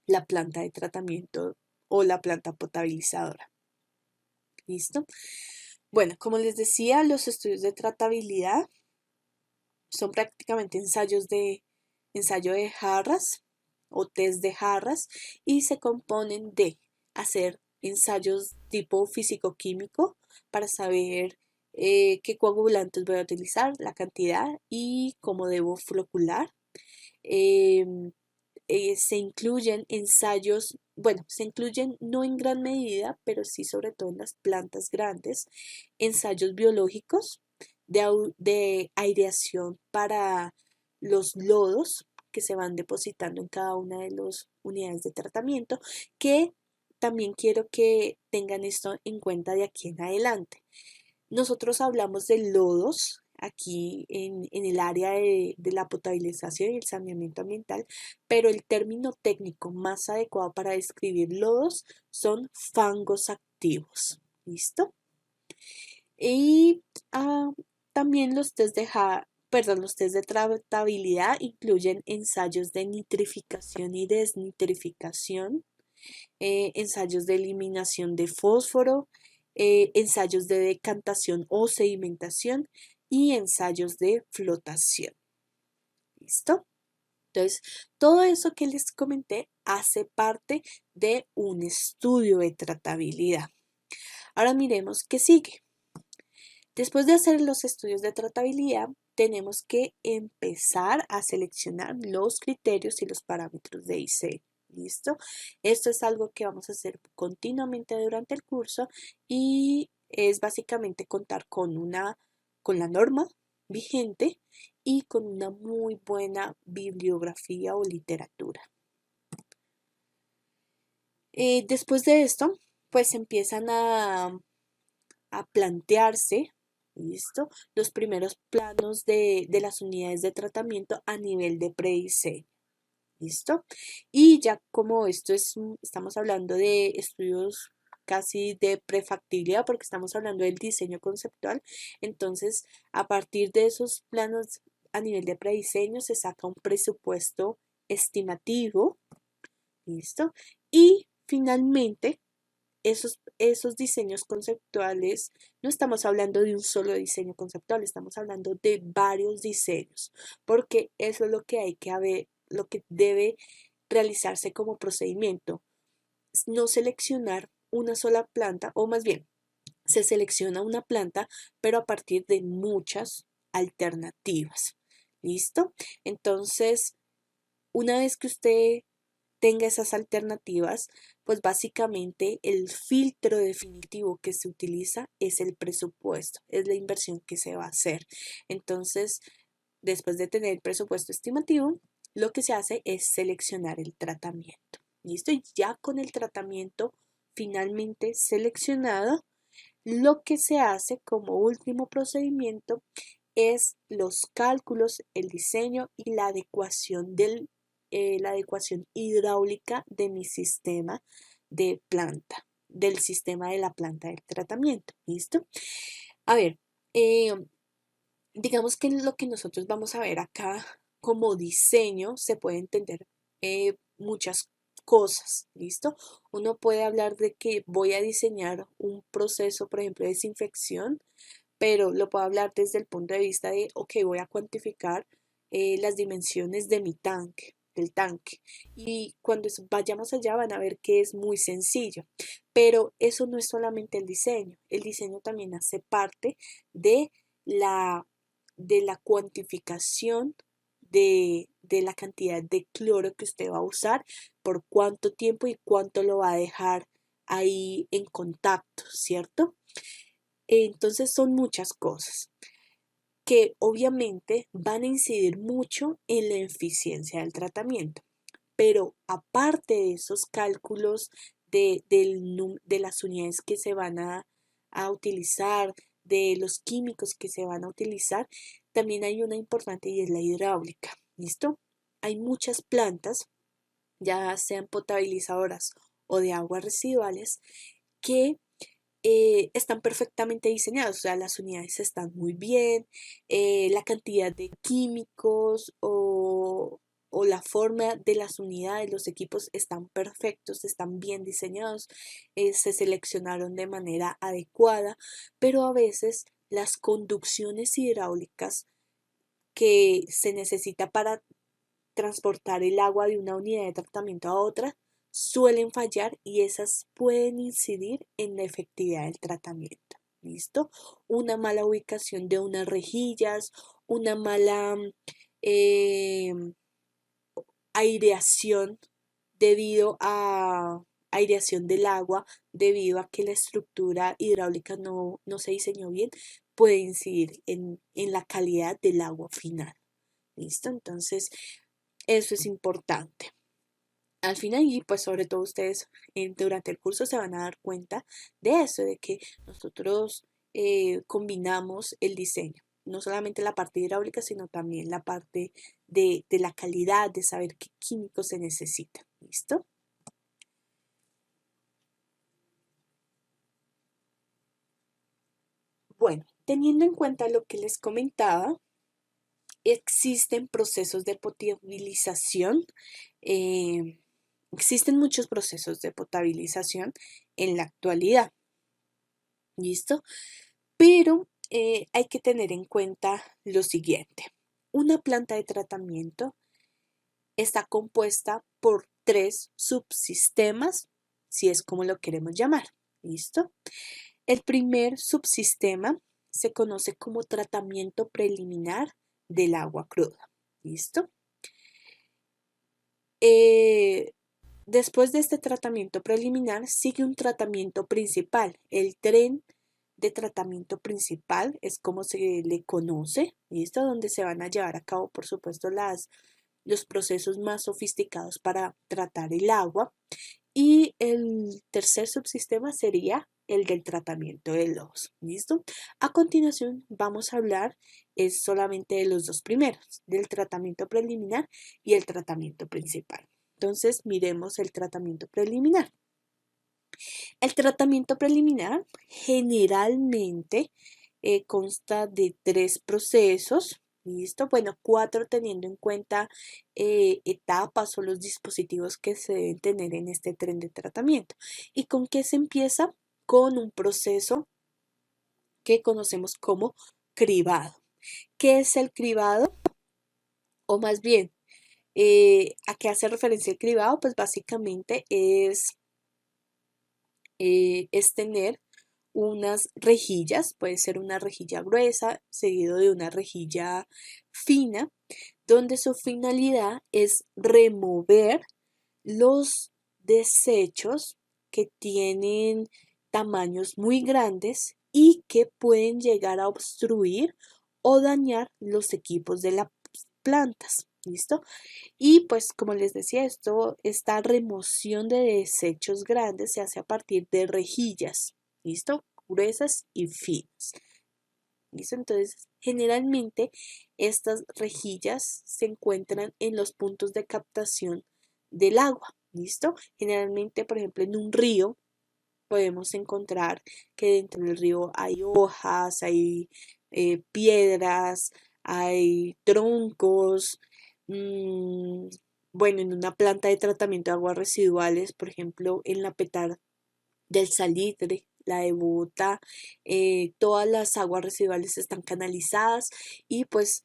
la planta de tratamiento o la planta potabilizadora. ¿Listo? Bueno, como les decía, los estudios de tratabilidad son prácticamente ensayo de Harras o test de Harras y se componen de hacer ensayos tipo físico-químico para saber qué coagulantes voy a utilizar, la cantidad y cómo debo flocular. Em, Se incluyen ensayos, bueno, se incluyen no en gran medida, pero sí sobre todo en las plantas grandes, ensayos biológicos de aireación para los lodos que se van depositando en cada una de las unidades de tratamiento, que también quiero que tengan esto en cuenta de aquí en adelante. Nosotros hablamos de lodos aquí en el área de la potabilización y el saneamiento ambiental, pero el término técnico más adecuado para describir lodos son fangos activos. ¿Listo? Y también los test de tratabilidad incluyen ensayos de nitrificación y desnitrificación, ensayos de eliminación de fósforo, ensayos de decantación o sedimentación y ensayos de flotación. ¿Listo? Entonces, todo eso que les comenté hace parte de un estudio de tratabilidad. Ahora miremos qué sigue. Después de hacer los estudios de tratabilidad, tenemos que empezar a seleccionar los criterios y los parámetros de diseño. ¿Listo? Esto es algo que vamos a hacer continuamente durante el curso y es básicamente contar con la norma vigente y con una muy buena bibliografía o literatura. Después de esto, pues empiezan a plantearse ¿Listo? Los primeros planos de las unidades de tratamiento a nivel de prediseño. ¿Listo? Y ya como estamos hablando de estudios casi de prefactibilidad porque estamos hablando del diseño conceptual, entonces a partir de esos planos a nivel de prediseño se saca un presupuesto estimativo, ¿listo? Y finalmente esos diseños conceptuales, no estamos hablando de un solo diseño conceptual, estamos hablando de varios diseños, porque eso es lo que hay que ver, lo que debe realizarse como procedimiento. No seleccionar una sola planta, o más bien, se selecciona una planta, pero a partir de muchas alternativas. ¿Listo? Entonces, una vez que usted tenga esas alternativas, pues básicamente el filtro definitivo que se utiliza es el presupuesto, es la inversión que se va a hacer. Entonces, después de tener el presupuesto estimativo, lo que se hace es seleccionar el tratamiento. ¿Listo? Y ya con el tratamiento finalmente seleccionado, lo que se hace como último procedimiento es los cálculos, el diseño y la adecuación hidráulica de mi sistema de planta, del sistema de la planta del tratamiento. ¿Listo? A ver, eh, digamos que lo que nosotros vamos a ver acá como diseño se puede entender muchas cosas, ¿listo? Uno puede hablar de que voy a diseñar un proceso, por ejemplo, de desinfección, pero lo puedo hablar desde el punto de vista de, ok, voy a cuantificar las dimensiones de mi tanque, del tanque. Y cuando vayamos allá van a ver que es muy sencillo, pero eso no es solamente el diseño también hace parte de la, de la cuantificación de la cantidad de cloro que usted va a usar, por cuánto tiempo y cuánto lo va a dejar ahí en contacto, ¿cierto? Entonces son muchas cosas que obviamente van a incidir mucho en la eficiencia del tratamiento. Pero aparte de esos cálculos de las unidades que se van a utilizar, de los químicos que se van a utilizar, también hay una importante y es la hidráulica. ¿Listo? Hay muchas plantas, ya sean potabilizadoras o de aguas residuales, que están perfectamente diseñados, o sea, las unidades están muy bien, la cantidad de químicos o la forma de las unidades, los equipos están perfectos, están bien diseñados, se seleccionaron de manera adecuada, pero a veces las conducciones hidráulicas que se necesita para transportar el agua de una unidad de tratamiento a otra suelen fallar y esas pueden incidir en la efectividad del tratamiento. ¿Listo? Una mala ubicación de unas rejillas, una mala eh, aireación debido a aireación del agua, debido a que la estructura hidráulica no se diseñó bien, puede incidir en la calidad del agua final. ¿Listo? Entonces, eso es importante. Al final, y pues sobre todo ustedes durante el curso se van a dar cuenta de eso, de que nosotros combinamos el diseño, no solamente la parte hidráulica, sino también la parte de la calidad, de saber qué químicos se necesitan. ¿Listo? Bueno, teniendo en cuenta lo que les comentaba, existen procesos de potabilización. eh, Existen muchos procesos de potabilización en la actualidad. ¿Listo? Pero hay que tener en cuenta lo siguiente. Una planta de tratamiento está compuesta por tres subsistemas, si es como lo queremos llamar. ¿Listo? El primer subsistema se conoce como tratamiento preliminar del agua cruda. ¿Listo? Después de este tratamiento preliminar sigue un tratamiento principal. El tren de tratamiento principal es como se le conoce, ¿listo? Donde se van a llevar a cabo, por supuesto, los procesos más sofisticados para tratar el agua. Y el tercer subsistema sería el del tratamiento de lodos. ¿Listo? A continuación vamos a hablar solamente de los dos primeros, del tratamiento preliminar y el tratamiento principal. Entonces, miremos el tratamiento preliminar. El tratamiento preliminar generalmente consta de 3 procesos. ¿Listo? Bueno, 4 teniendo en cuenta etapas o los dispositivos que se deben tener en este tren de tratamiento. ¿Y con qué se empieza? Con un proceso que conocemos como cribado. ¿Qué es el cribado? O más bien, ¿a qué hace referencia el cribado? Pues básicamente es tener unas rejillas, puede ser una rejilla gruesa seguido de una rejilla fina, donde su finalidad es remover los desechos que tienen tamaños muy grandes y que pueden llegar a obstruir o dañar los equipos de las plantas. ¿Listo? Y pues como les decía, esta remoción de desechos grandes se hace a partir de rejillas, ¿listo? Gruesas y finas. ¿Listo? Entonces, generalmente estas rejillas se encuentran en los puntos de captación del agua, ¿listo? Generalmente, por ejemplo, en un río podemos encontrar que dentro del río hay hojas, hay piedras, hay troncos. mm, bueno, en una planta de tratamiento de aguas residuales, por ejemplo, en la petar del Salitre, la de Bogotá, todas las aguas residuales están canalizadas y pues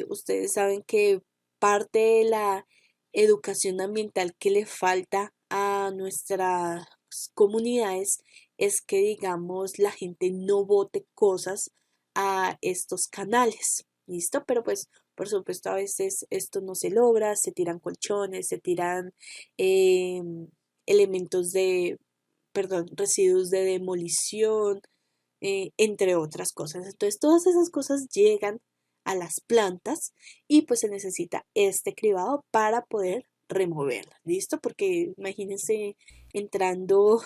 ustedes saben que parte de la educación ambiental que le falta a nuestras comunidades es que, digamos, la gente no bote cosas a estos canales, ¿listo? Pero pues, por supuesto, a veces esto no se logra, se tiran colchones, se tiran elementos de, perdón, residuos de demolición, entre otras cosas. Entonces, todas esas cosas llegan a las plantas y pues se necesita este cribado para poder removerlas, ¿listo? Porque imagínense entrando,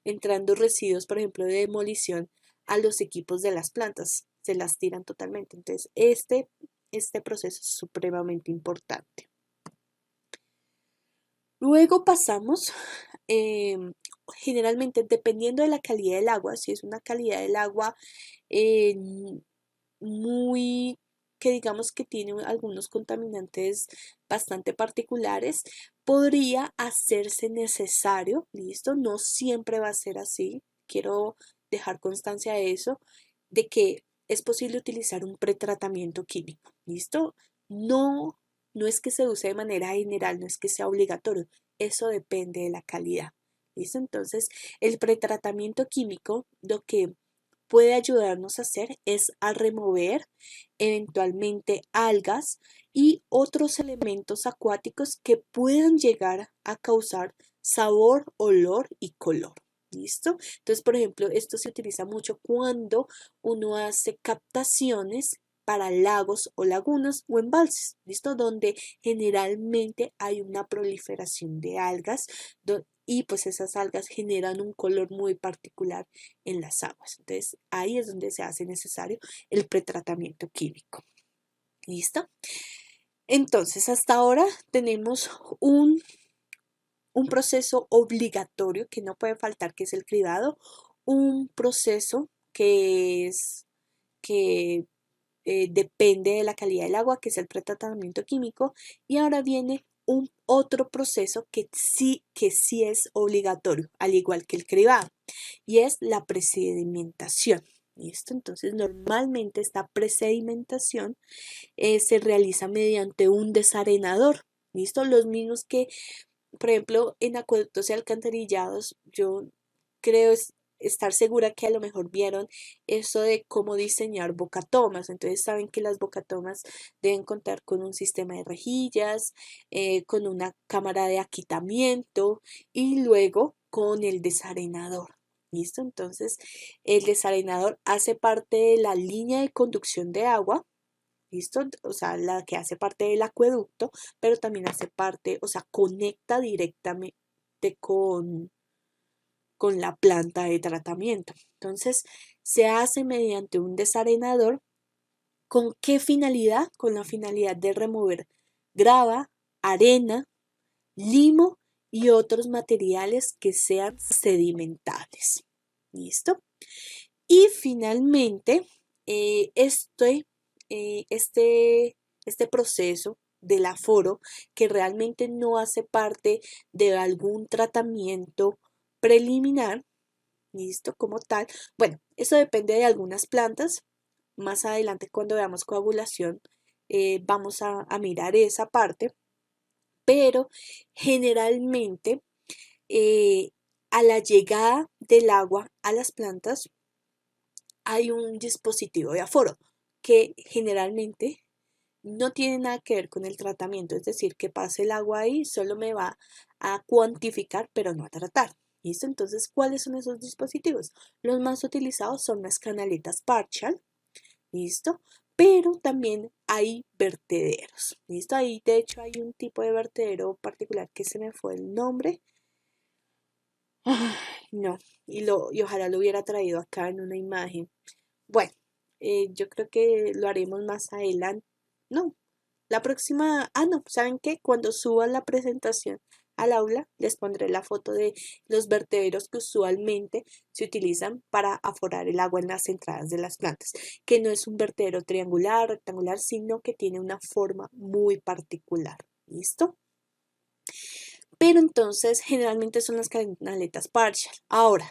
entrando residuos, por ejemplo, de demolición a los equipos de las plantas, se las tiran totalmente. Entonces, este proceso es supremamente importante. Luego pasamos, generalmente dependiendo de la calidad del agua, si es una calidad del agua eh, muy, que digamos que tiene algunos contaminantes bastante particulares, podría hacerse necesario, ¿listo? No siempre va a ser así, quiero dejar constancia de eso, de que es posible utilizar un pretratamiento químico, ¿listo? No, no es que se use de manera general, no es que sea obligatorio, eso depende de la calidad, ¿listo? Entonces, el pretratamiento químico, lo que puede ayudarnos a hacer es a remover eventualmente algas y otros elementos acuáticos que puedan llegar a causar sabor, olor y color. ¿Listo? Entonces, por ejemplo, esto se utiliza mucho cuando uno hace captaciones para lagos o lagunas o embalses, ¿listo? Donde generalmente hay una proliferación de algas y pues esas algas generan un color muy particular en las aguas. Entonces, ahí es donde se hace necesario el pretratamiento químico. ¿Listo? Entonces, hasta ahora tenemos un proceso obligatorio que no puede faltar, que es el cribado, un proceso que depende de la calidad del agua, que es el pretratamiento químico, y ahora viene un otro proceso que sí es obligatorio, al igual que el cribado, y es la presedimentación. ¿Listo? Entonces, normalmente esta presedimentación se realiza mediante un desarenador. ¿Listo? Los mismos que, por ejemplo, en acueductos y alcantarillados, yo creo estar segura que a lo mejor vieron eso de cómo diseñar bocatomas. Entonces saben que las bocatomas deben contar con un sistema de rejillas, con una cámara de aquitamiento y luego con el desarenador. ¿Listo? Entonces el desarenador hace parte de la línea de conducción de agua. ¿Listo? O sea, la que hace parte del acueducto, pero también hace parte, o sea, conecta directamente con con la planta de tratamiento. Entonces, se hace mediante un desarenador. ¿Con qué finalidad? Con la finalidad de remover grava, arena, limo y otros materiales que sean sedimentables. ¿Listo? Y finalmente, este, este proceso del aforo, que realmente no hace parte de algún tratamiento preliminar, ¿listo? Como tal. Bueno, eso depende de algunas plantas. Más adelante, cuando veamos coagulación, vamos a mirar esa parte, pero generalmente eh, a la llegada del agua a las plantas hay un dispositivo de aforo que generalmente no tiene nada que ver con el tratamiento, es decir, que pase el agua ahí solo me va a cuantificar, pero no a tratar. ¿Listo? Entonces, ¿cuáles son esos dispositivos? Los más utilizados son las canaletas Partial, ¿listo? Pero también hay vertederos, ¿listo? Ahí de hecho hay un tipo de vertedero particular que se me fue el nombre. Ay, no, y ojalá lo hubiera traído acá en una imagen. Bueno, yo creo que lo haremos más adelante. No, la próxima, no, ¿saben qué? Cuando suba la presentación al aula, les pondré la foto de los vertederos que usualmente se utilizan para aforar el agua en las entradas de las plantas, que no es un vertedero triangular, rectangular, sino que tiene una forma muy particular. ¿Listo? Pero entonces generalmente son las canaletas partial. Ahora,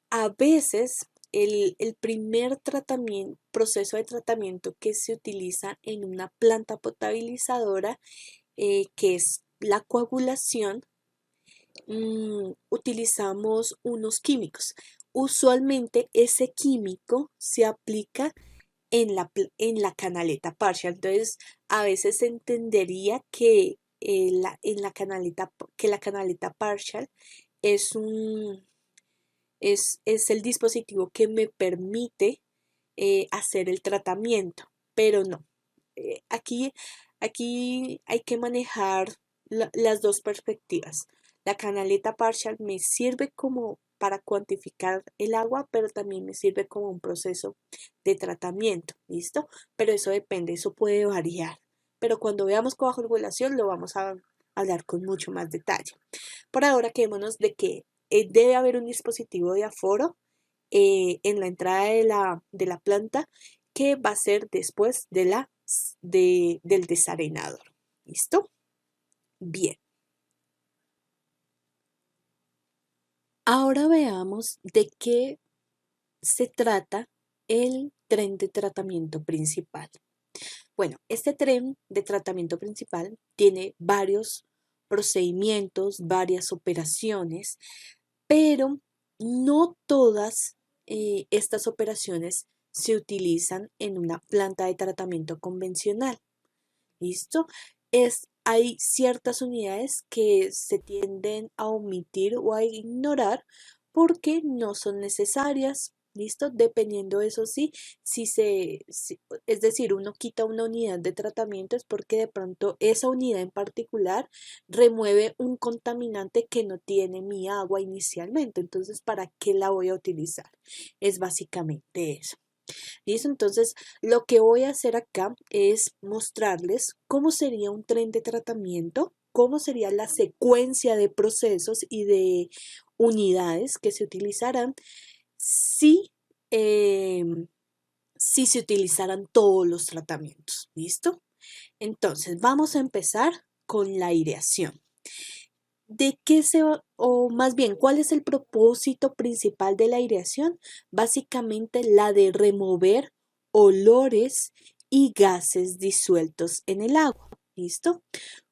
a veces el primer proceso de tratamiento que se utiliza en una planta potabilizadora, que es la coagulación, utilizamos unos químicos. Usualmente ese químico se aplica en la canaleta partial. Entonces, a veces se entendería que, que la canaleta partial es es el dispositivo que me permite hacer el tratamiento, pero no. Aquí, aquí hay que manejar las dos perspectivas. La canaleta partial me sirve como para cuantificar el agua, pero también me sirve como un proceso de tratamiento, ¿listo? Pero eso depende, eso puede variar. Pero cuando veamos coagulación lo vamos a hablar con mucho más detalle. Por ahora quedémonos de que debe haber un dispositivo de aforo en la entrada de la planta, que va a ser después del desarenador. ¿Listo? Bien. Ahora veamos de qué se trata el tren de tratamiento principal. Bueno, este tren de tratamiento principal tiene varios procedimientos, varias operaciones, pero no todas estas operaciones se utilizan en una planta de tratamiento convencional. ¿Listo? Hay ciertas unidades que se tienden a omitir o a ignorar porque no son necesarias. ¿Listo? Dependiendo, eso sí, es decir, uno quita una unidad de tratamiento es porque de pronto esa unidad en particular remueve un contaminante que no tiene mi agua inicialmente. Entonces, ¿para qué la voy a utilizar? Es básicamente eso. ¿Listo? Entonces, lo que voy a hacer acá es mostrarles cómo sería un tren de tratamiento, cómo sería la secuencia de procesos y de unidades que se utilizarán si, si se utilizaran todos los tratamientos. ¿Listo? Entonces, vamos a empezar con la aireación. ¿De qué se va, o más bien, cuál es el propósito principal de la aireación? Básicamente la de remover olores y gases disueltos en el agua. ¿Listo?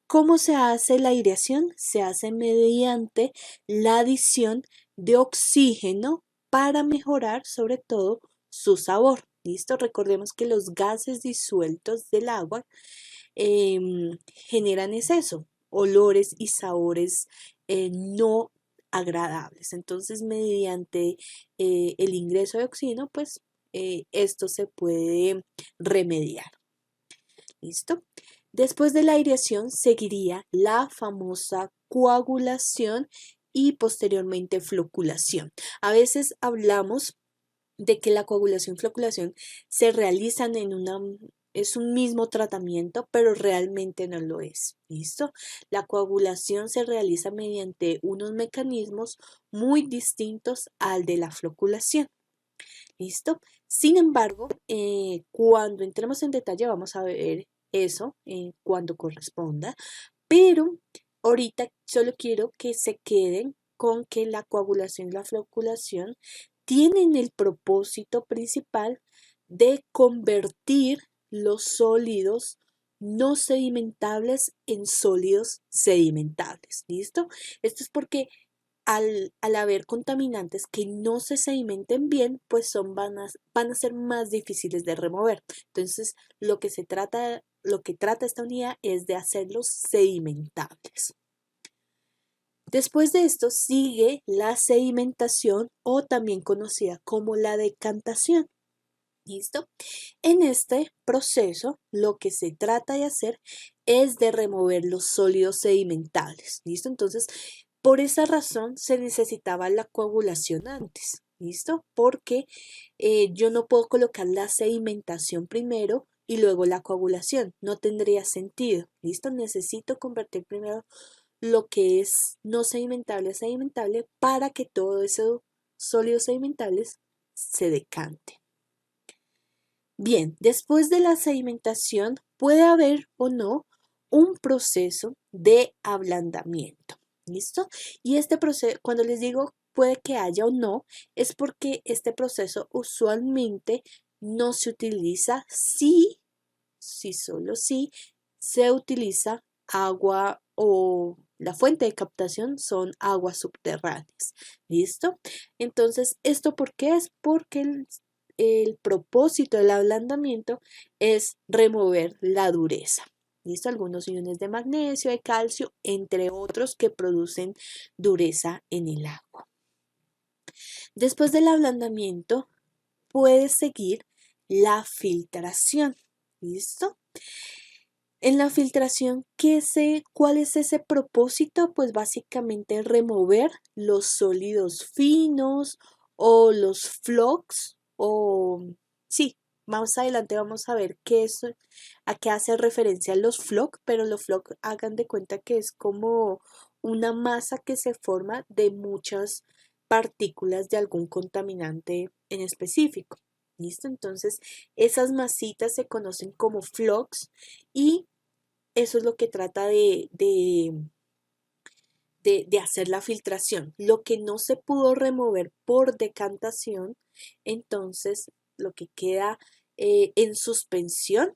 ¿Cómo se hace la aireación? Se hace mediante la adición de oxígeno para mejorar sobre todo su sabor. ¿Listo? Recordemos que los gases disueltos del agua generan eso, olores y sabores no agradables. Entonces, mediante el ingreso de oxígeno, pues esto se puede remediar. ¿Listo? Después de la aireación seguiría la famosa coagulación, y posteriormente floculación. A veces hablamos de que la coagulación y floculación se realizan es un mismo tratamiento, pero realmente no lo es. ¿Listo? La coagulación se realiza mediante unos mecanismos muy distintos al de la floculación. ¿Listo? Sin embargo, cuando entremos en detalle vamos a ver eso cuando corresponda, pero ahorita solo quiero que se queden con que la coagulación y la floculación tienen el propósito principal de convertir los sólidos no sedimentables en sólidos sedimentables. ¿Listo? Esto es porque al haber contaminantes que no se sedimenten bien, pues van a ser más difíciles de remover. Entonces, lo que trata esta unidad es de hacerlos sedimentables. Después de esto sigue la sedimentación o también conocida como la decantación. ¿Listo? En este proceso lo que se trata de hacer es de remover los sólidos sedimentables. ¿Listo? Entonces, por esa razón se necesitaba la coagulación antes. ¿Listo? Porque yo no puedo colocar la sedimentación primero y luego la coagulación. No tendría sentido. ¿Listo? Necesito convertir primero lo que es no sedimentable a sedimentable para que todo esos sólidos sedimentables se decante. Bien, después de la sedimentación puede haber o no un proceso de ablandamiento. ¿Listo? Y este proceso, cuando les digo puede que haya o no, es porque este proceso usualmente no se utiliza si solo si se utiliza agua o la fuente de captación son aguas subterráneas. ¿Listo? Entonces, ¿esto por qué es? Porque el propósito del ablandamiento es remover la dureza. ¿Listo? Algunos iones de magnesio, de calcio, entre otros que producen dureza en el agua. Después del ablandamiento puede seguir la filtración. ¿Listo? En la filtración, ¿cuál es ese propósito? Pues básicamente remover los sólidos finos o los flocks o sí, más adelante vamos a ver a qué hace referencia los flocks, pero los flocks hagan de cuenta que es como una masa que se forma de muchas partículas de algún contaminante en específico. ¿Listo? Entonces, esas masitas se conocen como flocks y eso es lo que trata de hacer la filtración. Lo que no se pudo remover por decantación, entonces lo que queda en suspensión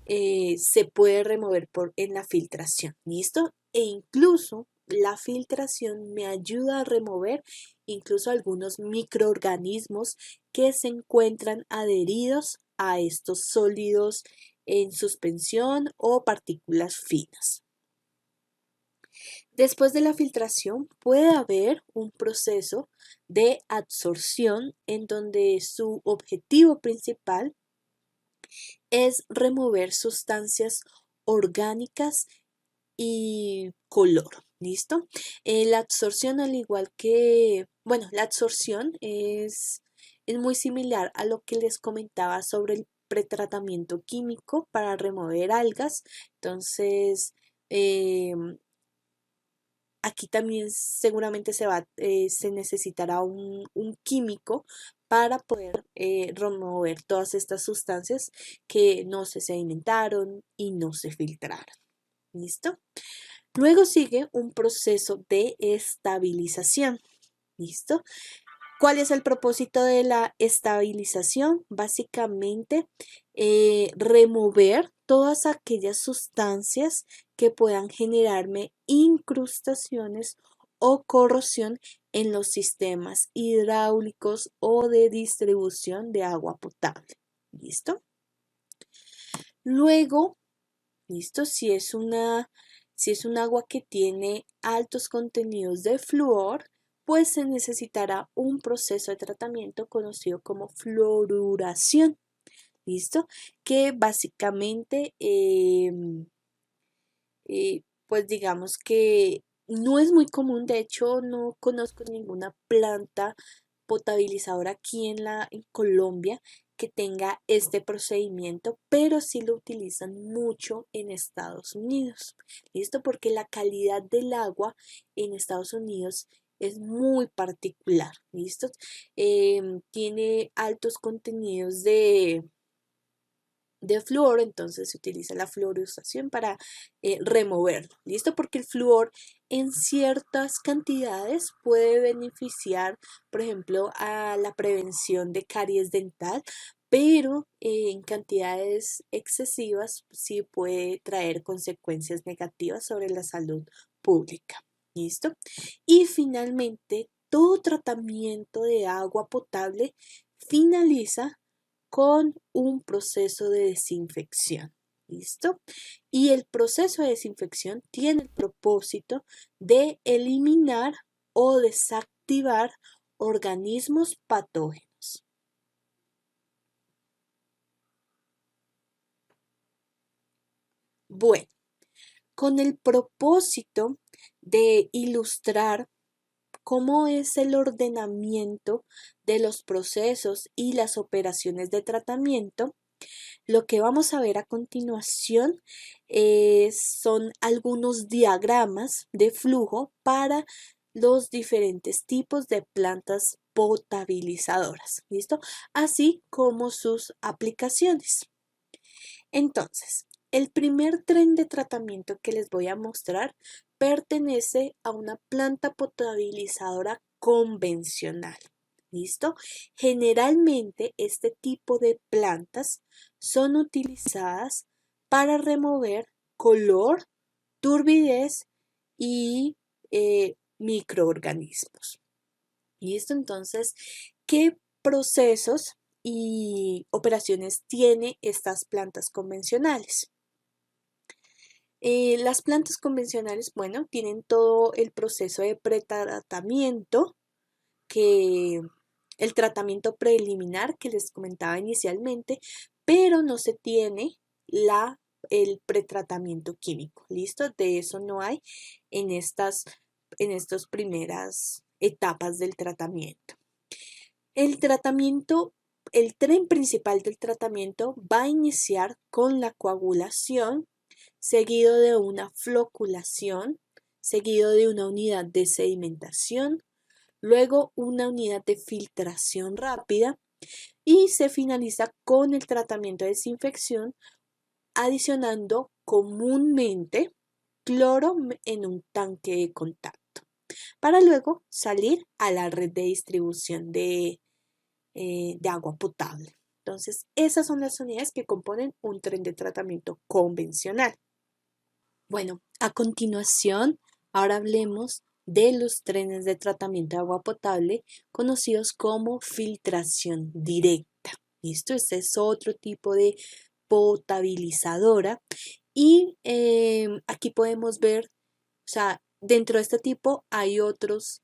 se puede remover en la filtración. ¿Listo? E incluso la filtración me ayuda a remover incluso algunos microorganismos que se encuentran adheridos a estos sólidos en suspensión o partículas finas. Después de la filtración puede haber un proceso de adsorción en donde su objetivo principal es remover sustancias orgánicas y color. ¿Listo? La absorción, al igual que, bueno, la absorción es muy similar a lo que les comentaba sobre el pretratamiento químico para remover algas. Entonces, aquí también seguramente se necesitará un químico para poder remover todas estas sustancias que no se sedimentaron y no se filtraron. ¿Listo? Luego sigue un proceso de estabilización. ¿Listo? ¿Cuál es el propósito de la estabilización? Básicamente, remover todas aquellas sustancias que puedan generarme incrustaciones o corrosión en los sistemas hidráulicos o de distribución de agua potable. ¿Listo? Luego, ¿listo? Si es un agua que tiene altos contenidos de flúor, pues se necesitará un proceso de tratamiento conocido como fluoruración. ¿Listo? Que básicamente, pues digamos que no es muy común, de hecho no conozco ninguna planta potabilizadora aquí en Colombia que tenga este procedimiento, pero sí lo utilizan mucho en Estados Unidos. ¿Listo? Porque la calidad del agua en Estados Unidos es muy particular. ¿Listo? Tiene altos contenidos de flúor, entonces se utiliza la fluorización para removerlo. ¿Listo? Porque el flúor en ciertas cantidades puede beneficiar, por ejemplo, a la prevención de caries dental, pero en cantidades excesivas sí puede traer consecuencias negativas sobre la salud pública. ¿Listo? Y finalmente, todo tratamiento de agua potable finaliza con un proceso de desinfección. ¿Listo? Y el proceso de desinfección tiene el propósito de eliminar o desactivar organismos patógenos. Bueno, con el propósito de ilustrar cómo es el ordenamiento de los procesos y las operaciones de tratamiento, lo que vamos a ver a continuación son algunos diagramas de flujo para los diferentes tipos de plantas potabilizadoras, ¿listo? Así como sus aplicaciones. Entonces, el primer tren de tratamiento que les voy a mostrar pertenece a una planta potabilizadora convencional. ¿Listo? Generalmente este tipo de plantas son utilizadas para remover color, turbidez y microorganismos. ¿Listo? Entonces, ¿qué procesos y operaciones tiene estas plantas convencionales? Las plantas convencionales, bueno, tienen todo el proceso de pretratamiento, que el tratamiento preliminar que les comentaba inicialmente, pero no se tiene el pretratamiento químico. ¿Listo? De eso no hay en estas primeras etapas del tratamiento. El tratamiento, el tren principal del tratamiento va a iniciar con la coagulación, seguido de una floculación, seguido de una unidad de sedimentación, luego una unidad de filtración rápida y se finaliza con el tratamiento de desinfección adicionando comúnmente cloro en un tanque de contacto para luego salir a la red de distribución de agua potable. Entonces, esas son las unidades que componen un tren de tratamiento convencional. Bueno, a continuación, ahora hablemos de los trenes de tratamiento de agua potable conocidos como filtración directa. ¿Listo? Este es otro tipo de potabilizadora y aquí podemos ver, o sea, dentro de este tipo hay otros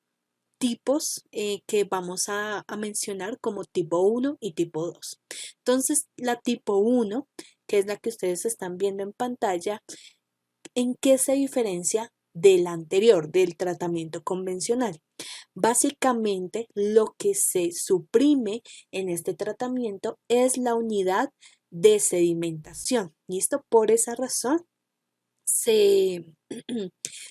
tipos que vamos a mencionar como tipo 1 y tipo 2. Entonces, la tipo 1, que es la que ustedes están viendo en pantalla, ¿en qué se diferencia del anterior, del tratamiento convencional? Básicamente, lo que se suprime en este tratamiento es la unidad de sedimentación. ¿Listo? Por esa razón se,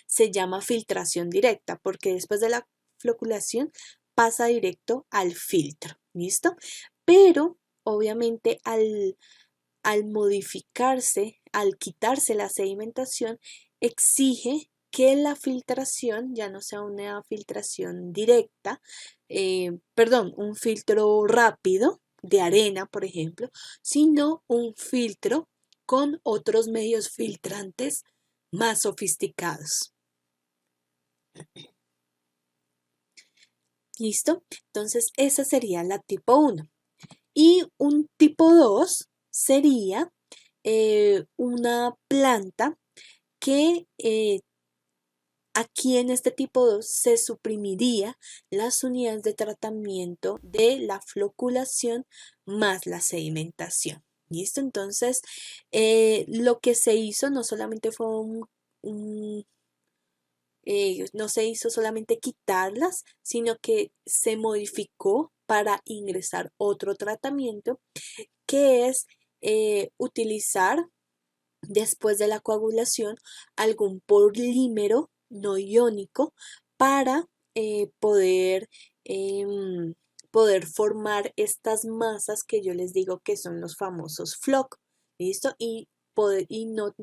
se llama filtración directa, porque después de la floculación pasa directo al filtro. ¿Listo? Pero obviamente al modificarse, al quitarse la sedimentación, exige que la filtración ya no sea una filtración directa, perdón, un filtro rápido de arena, por ejemplo, sino un filtro con otros medios filtrantes más sofisticados. ¿Listo? Entonces, esa sería la tipo 1. Y un tipo 2 sería una planta que aquí en este tipo 2 se suprimiría las unidades de tratamiento de la floculación más la sedimentación. ¿Listo? Entonces, lo que se hizo no solamente fue un no se hizo solamente quitarlas, sino que se modificó para ingresar otro tratamiento que es utilizar después de la coagulación algún polímero no iónico para poder, poder formar estas masas que yo les digo que son los famosos floc, ¿listo? Y no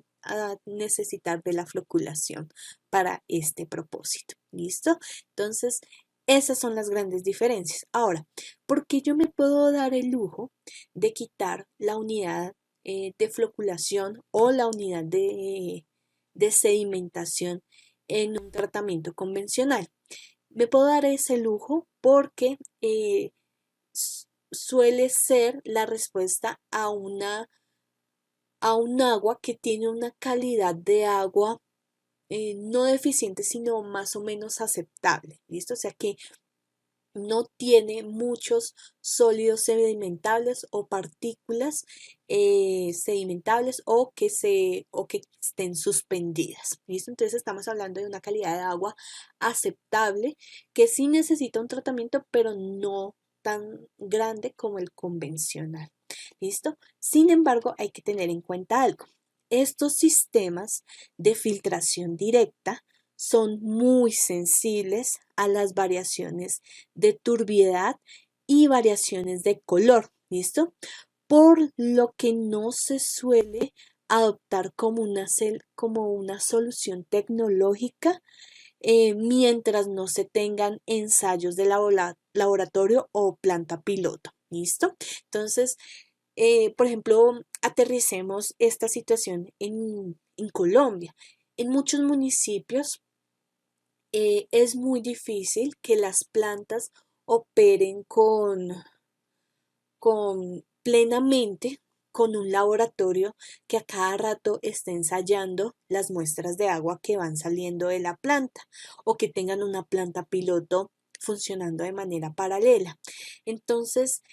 necesitar de la floculación para este propósito, ¿listo? Entonces, esas son las grandes diferencias. Ahora, ¿por qué yo me puedo dar el lujo de quitar la unidad de floculación o la unidad de sedimentación en un tratamiento convencional? Me puedo dar ese lujo porque suele ser la respuesta a un agua que tiene una calidad de agua no deficiente, sino más o menos aceptable, ¿listo? O sea que no tiene muchos sólidos sedimentables o partículas sedimentables o que estén suspendidas. ¿Listo? Entonces estamos hablando de una calidad de agua aceptable que sí necesita un tratamiento, pero no tan grande como el convencional. ¿Listo? Sin embargo, hay que tener en cuenta algo. Estos sistemas de filtración directa son muy sensibles a las variaciones de turbiedad y variaciones de color, ¿listo? Por lo que no se suele adoptar como una solución tecnológica mientras no se tengan ensayos de laboratorio o planta piloto, ¿listo? Entonces, por ejemplo, aterricemos esta situación en Colombia. En muchos municipios es muy difícil que las plantas operen con plenamente con un laboratorio que a cada rato esté ensayando las muestras de agua que van saliendo de la planta o que tengan una planta piloto funcionando de manera paralela. Entonces,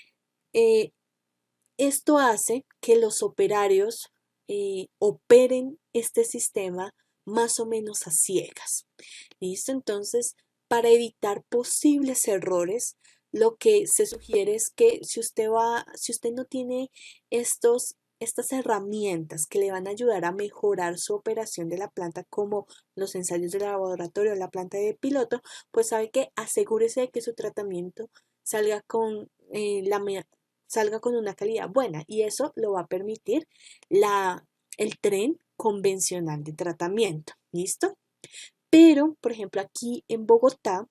eh, esto hace que los operarios operen este sistema más o menos a ciegas. ¿Listo? Entonces, para evitar posibles errores, lo que se sugiere es que si usted no tiene estas herramientas que le van a ayudar a mejorar su operación de la planta, como los ensayos de laboratorio o la planta de piloto, pues sabe que asegúrese de que su tratamiento salga salga con una calidad buena y eso lo va a permitir el tren convencional de tratamiento. ¿Listo? Pero, por ejemplo, aquí en Bogotá,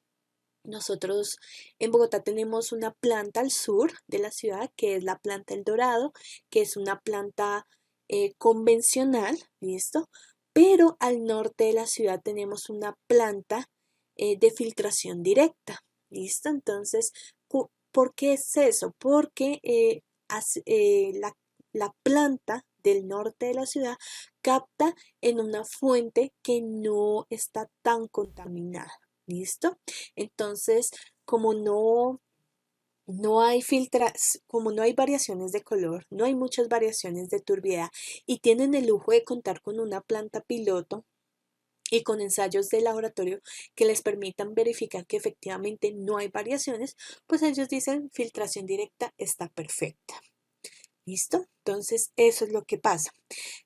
nosotros en Bogotá tenemos una planta al sur de la ciudad que es la planta El Dorado, que es una planta convencional, ¿listo? Pero al norte de la ciudad tenemos una planta de filtración directa, ¿listo? Entonces, ¿por qué es eso? Porque la planta del norte de la ciudad capta en una fuente que no está tan contaminada. ¿Listo? Entonces, como no hay como no hay variaciones de color, no hay muchas variaciones de turbiedad y tienen el lujo de contar con una planta piloto y con ensayos de laboratorio que les permitan verificar que efectivamente no hay variaciones, pues ellos dicen filtración directa está perfecta. ¿Listo? Entonces, eso es lo que pasa.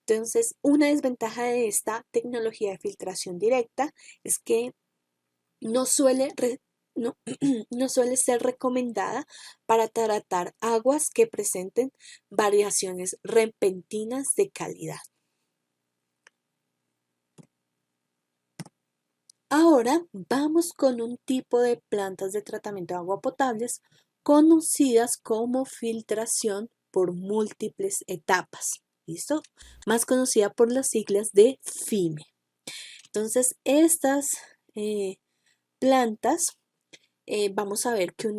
Entonces, una desventaja de esta tecnología de filtración directa es que no suele, no, no suele ser recomendada para tratar aguas que presenten variaciones repentinas de calidad. Ahora vamos con un tipo de plantas de tratamiento de agua potables conocidas como filtración por múltiples etapas. ¿Listo? Más conocida por las siglas de FIME. Entonces, estas plantas, vamos a ver con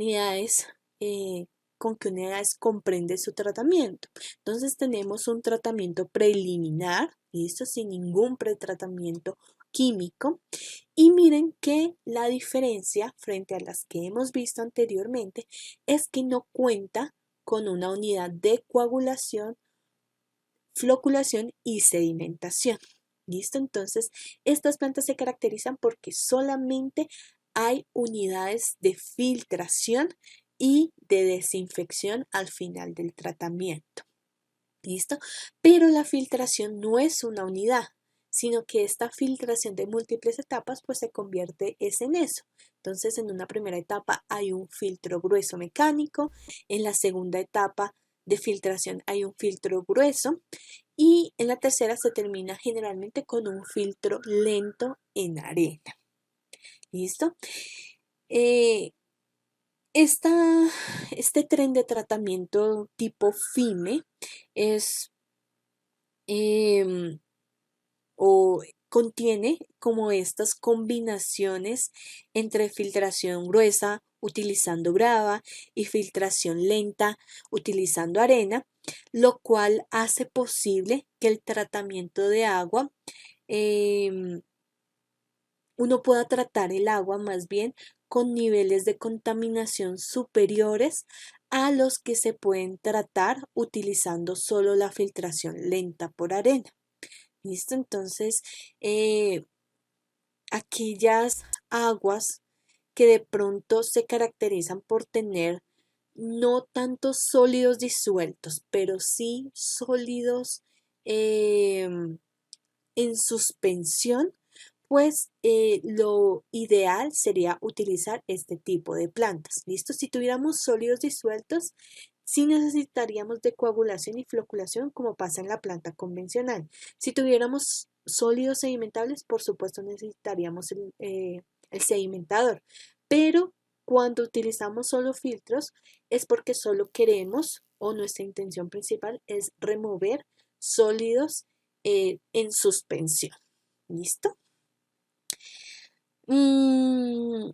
qué unidades comprende su tratamiento. Entonces, tenemos un tratamiento preliminar, ¿listo? Sin ningún pretratamiento químico. Y miren que la diferencia frente a las que hemos visto anteriormente es que no cuenta con una unidad de coagulación, floculación y sedimentación. ¿Listo? Entonces, estas plantas se caracterizan porque solamente hay unidades de filtración y de desinfección al final del tratamiento. ¿Listo? Pero la filtración no es una unidad, sino que esta filtración de múltiples etapas pues se convierte en eso. Entonces, en una primera etapa hay un filtro grueso mecánico, en la segunda etapa de filtración hay un filtro grueso y en la tercera se termina generalmente con un filtro lento en arena. ¿Listo? Eh, este tren de tratamiento tipo FIME es em, o contiene como estas combinaciones entre filtración gruesa utilizando grava y filtración lenta utilizando arena, lo cual hace posible que el tratamiento de agua em, uno pueda tratar el agua más bien con niveles de contaminación superiores a los que se pueden tratar utilizando solo la filtración lenta por arena. ¿Listo? Entonces, eh, aquellas aguas que de pronto se caracterizan por tener no tantos sólidos disueltos, pero sí sólidos en suspensión, pues lo ideal sería utilizar este tipo de plantas. ¿Listo? Si tuviéramos sólidos disueltos, sí necesitaríamos de coagulación y floculación como pasa en la planta convencional. Si tuviéramos sólidos sedimentables, por supuesto necesitaríamos el sedimentador. Pero cuando utilizamos solo filtros es porque solo queremos o nuestra intención principal es remover sólidos en suspensión. ¿Listo? Mm,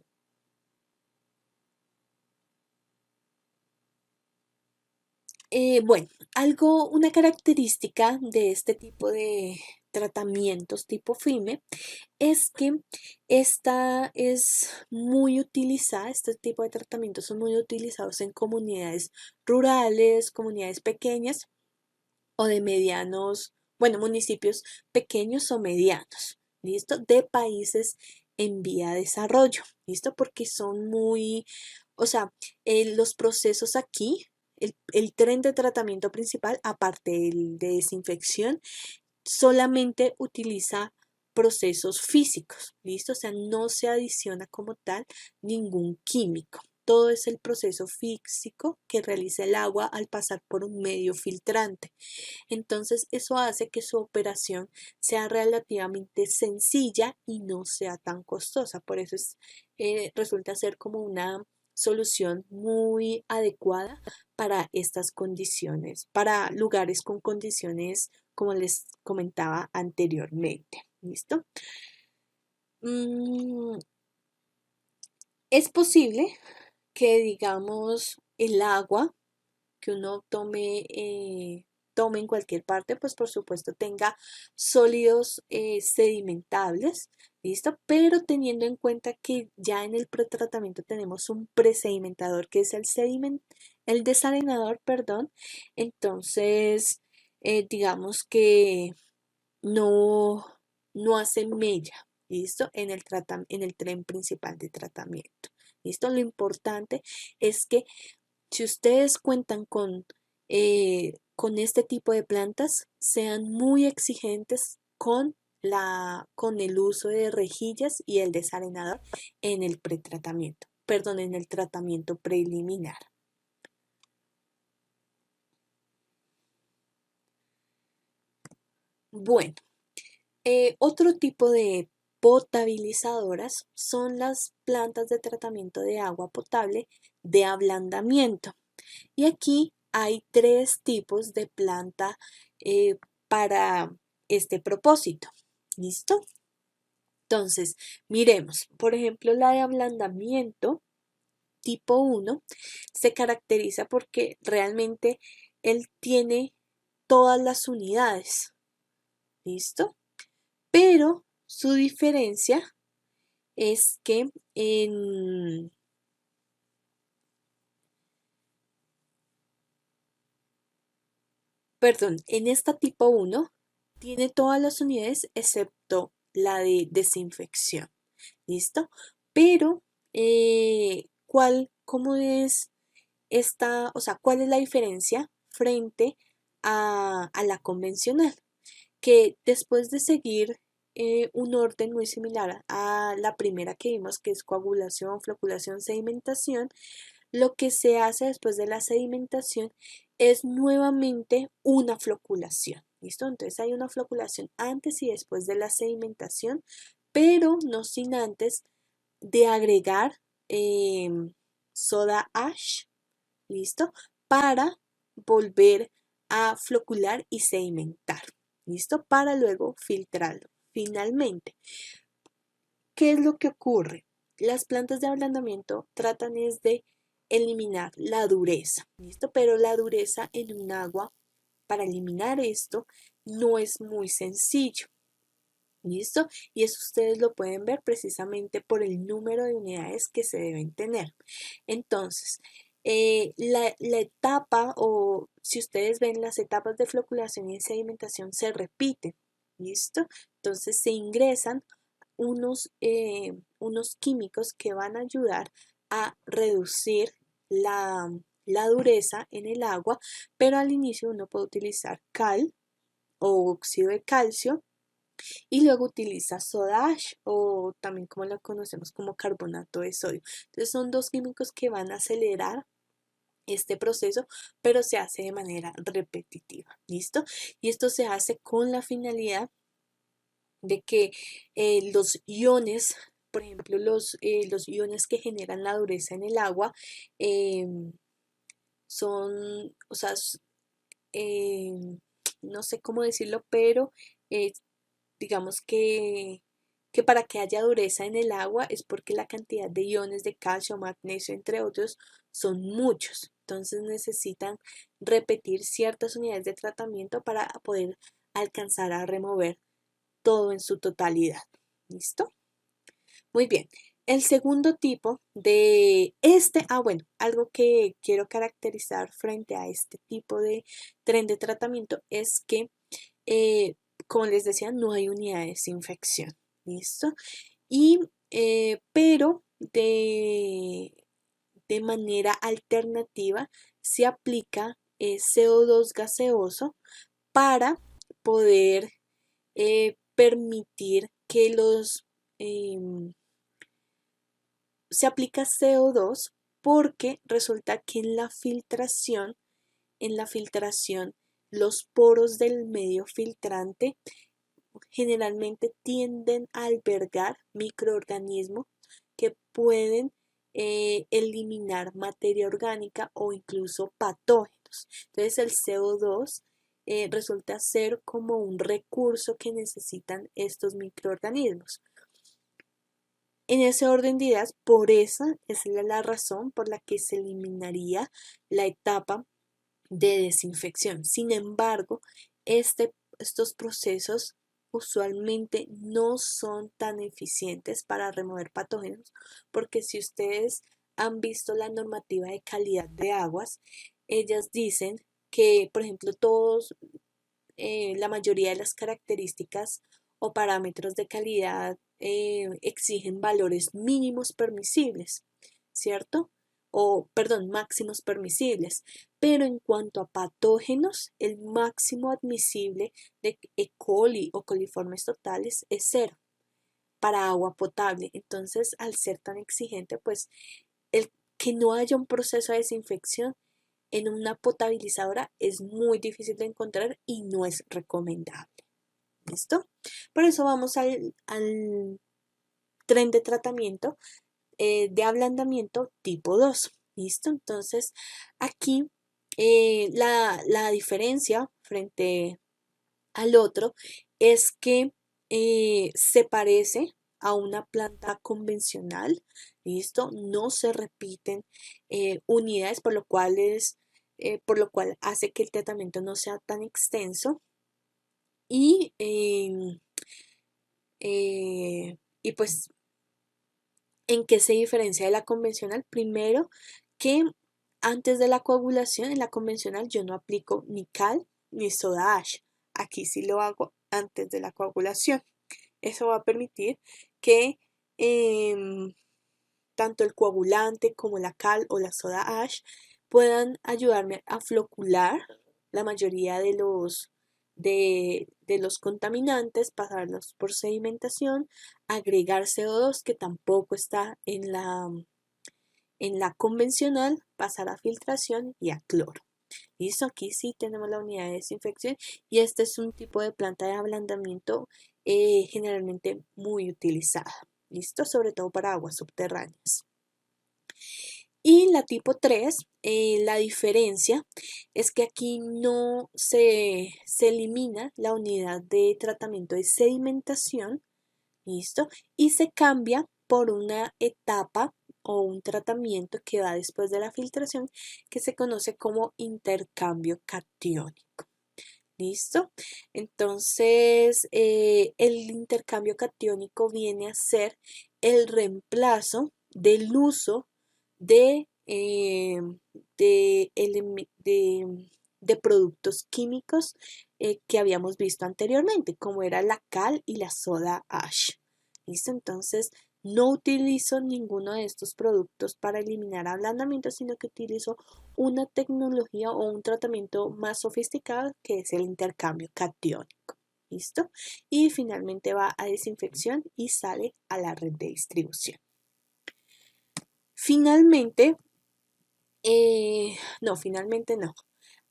bueno, una característica de este tipo de tratamientos tipo FIME es que esta es muy utilizada, este tipo de tratamientos son muy utilizados en comunidades rurales, comunidades pequeñas o de medianos, bueno, municipios pequeños o medianos, ¿listo? De países en vía de desarrollo, ¿listo? Porque son muy, o sea, los procesos aquí, el tren de tratamiento principal, aparte del de desinfección, solamente utiliza procesos físicos, ¿listo? O sea, no se adiciona como tal ningún químico. Todo es el proceso físico que realiza el agua al pasar por un medio filtrante. Entonces, eso hace que su operación sea relativamente sencilla y no sea tan costosa. Por eso resulta ser como una solución muy adecuada para estas condiciones, para lugares con condiciones como les comentaba anteriormente. ¿Listo? Mm, es posible que, digamos, el agua que uno tome en cualquier parte, pues por supuesto tenga sólidos sedimentables, ¿listo? Pero teniendo en cuenta que ya en el pretratamiento tenemos un presedimentador que es el desarenador, perdón, entonces digamos que no, no hace mella, ¿listo? En el tren principal de tratamiento, ¿listo? Lo importante es que si ustedes cuentan con este tipo de plantas, sean muy exigentes con el uso de rejillas y el desarenador en el pretratamiento, perdón, en el tratamiento preliminar. Bueno, otro tipo de potabilizadoras son las plantas de tratamiento de agua potable de ablandamiento. Y aquí hay tres tipos de planta para este propósito. ¿Listo? Entonces, miremos, por ejemplo, la de ablandamiento tipo 1 se caracteriza porque realmente él tiene todas las unidades. ¿Listo? Pero su diferencia es que perdón, en esta tipo 1 Tiene todas las unidades excepto la de desinfección. ¿Listo? Pero, cómo es esta, o sea, cuál es la diferencia frente a la convencional? Que después de seguir un orden muy similar a la primera que vimos, que es coagulación, floculación, sedimentación, lo que se hace después de la sedimentación es nuevamente una floculación. ¿Listo? Entonces hay una floculación antes y después de la sedimentación, pero no sin antes de agregar soda ash, ¿listo? Para volver a flocular y sedimentar, ¿listo? Para luego filtrarlo. Finalmente, ¿qué es lo que ocurre? Las plantas de ablandamiento tratan es de eliminar la dureza, ¿listo? Pero la dureza en un agua, para eliminar esto, no es muy sencillo. ¿Listo? Y eso ustedes lo pueden ver precisamente por el número de unidades que se deben tener. Entonces, la etapa, o si ustedes ven, las etapas de floculación y sedimentación se repiten. ¿Listo? Entonces se ingresan unos químicos que van a ayudar a reducir la dureza en el agua, pero al inicio uno puede utilizar cal o óxido de calcio y luego utiliza soda ash o también como lo conocemos como carbonato de sodio. Entonces son dos químicos que van a acelerar este proceso, pero se hace de manera repetitiva, ¿listo? Y esto se hace con la finalidad de que los iones, por ejemplo, los iones que generan la dureza en el agua, em, son, o sea, em, no sé cómo decirlo, pero eh, digamos que para que haya dureza en el agua es porque la cantidad de iones de calcio, magnesio, entre otros, son muchos. Entonces necesitan repetir ciertas unidades de tratamiento para poder alcanzar a remover todo en su totalidad. ¿Listo? Muy bien. El segundo tipo de bueno, algo que quiero caracterizar frente a este tipo de tren de tratamiento es que eh, como les decía, no hay unidad de desinfección, ¿listo? Y, pero de manera alternativa se aplica CO2 gaseoso para poder permitir que se aplica CO2 porque resulta que en la filtración, los poros del medio filtrante generalmente tienden a albergar microorganismos que pueden eliminar materia orgánica o incluso patógenos. Entonces el CO2 resulta ser como un recurso que necesitan estos microorganismos. En ese orden de ideas, por esa es la razón por la que se eliminaría la etapa de desinfección. Sin embargo, estos procesos usualmente no son tan eficientes para remover patógenos, porque si ustedes han visto la normativa de calidad de aguas, ellas dicen que, por ejemplo, la mayoría de las características o parámetros de calidad exigen valores mínimos permisibles, ¿cierto? O, perdón, máximos permisibles. Pero en cuanto a patógenos, el máximo admisible de E. coli o coliformes totales es 0 para agua potable. Entonces, al ser tan exigente, pues el que no haya un proceso de desinfección en una potabilizadora es muy difícil de encontrar y no es recomendable. ¿Listo? Por eso vamos al tren de tratamiento de ablandamiento tipo 2. ¿Listo? Entonces, aquí la diferencia frente al otro es que se parece a una planta convencional. ¿Listo? No se repiten unidades, por lo cual hace que el tratamiento no sea tan extenso. Y pues, ¿en qué se diferencia de la convencional? Primero, que antes de la coagulación, en la convencional yo no aplico ni cal ni soda ash. Aquí sí lo hago antes de la coagulación. Eso va a permitir que tanto el coagulante como la cal o la soda ash puedan ayudarme a flocular la mayoría de los contaminantes, pasarlos por sedimentación, agregar CO2 que tampoco está en la convencional, pasar a filtración y a cloro. Listo, aquí sí tenemos la unidad de desinfección y este es un tipo de planta de ablandamiento generalmente muy utilizada. Listo, sobre todo para aguas subterráneas. Y la tipo 3, la diferencia es que aquí no se elimina la unidad de tratamiento de sedimentación, ¿listo? Y se cambia por una etapa o un tratamiento que va después de la filtración que se conoce como intercambio catiónico. ¿Listo? Entonces, el intercambio catiónico viene a ser el reemplazo del uso de, de, de productos químicos que habíamos visto anteriormente, como era la cal y la soda ash. ¿Listo? Entonces, no utilizo ninguno de estos productos para eliminar ablandamiento, sino que utilizo una tecnología o un tratamiento más sofisticado que es el intercambio catiónico. ¿Listo? Y finalmente va a desinfección y sale a la red de distribución. Finalmente, finalmente no.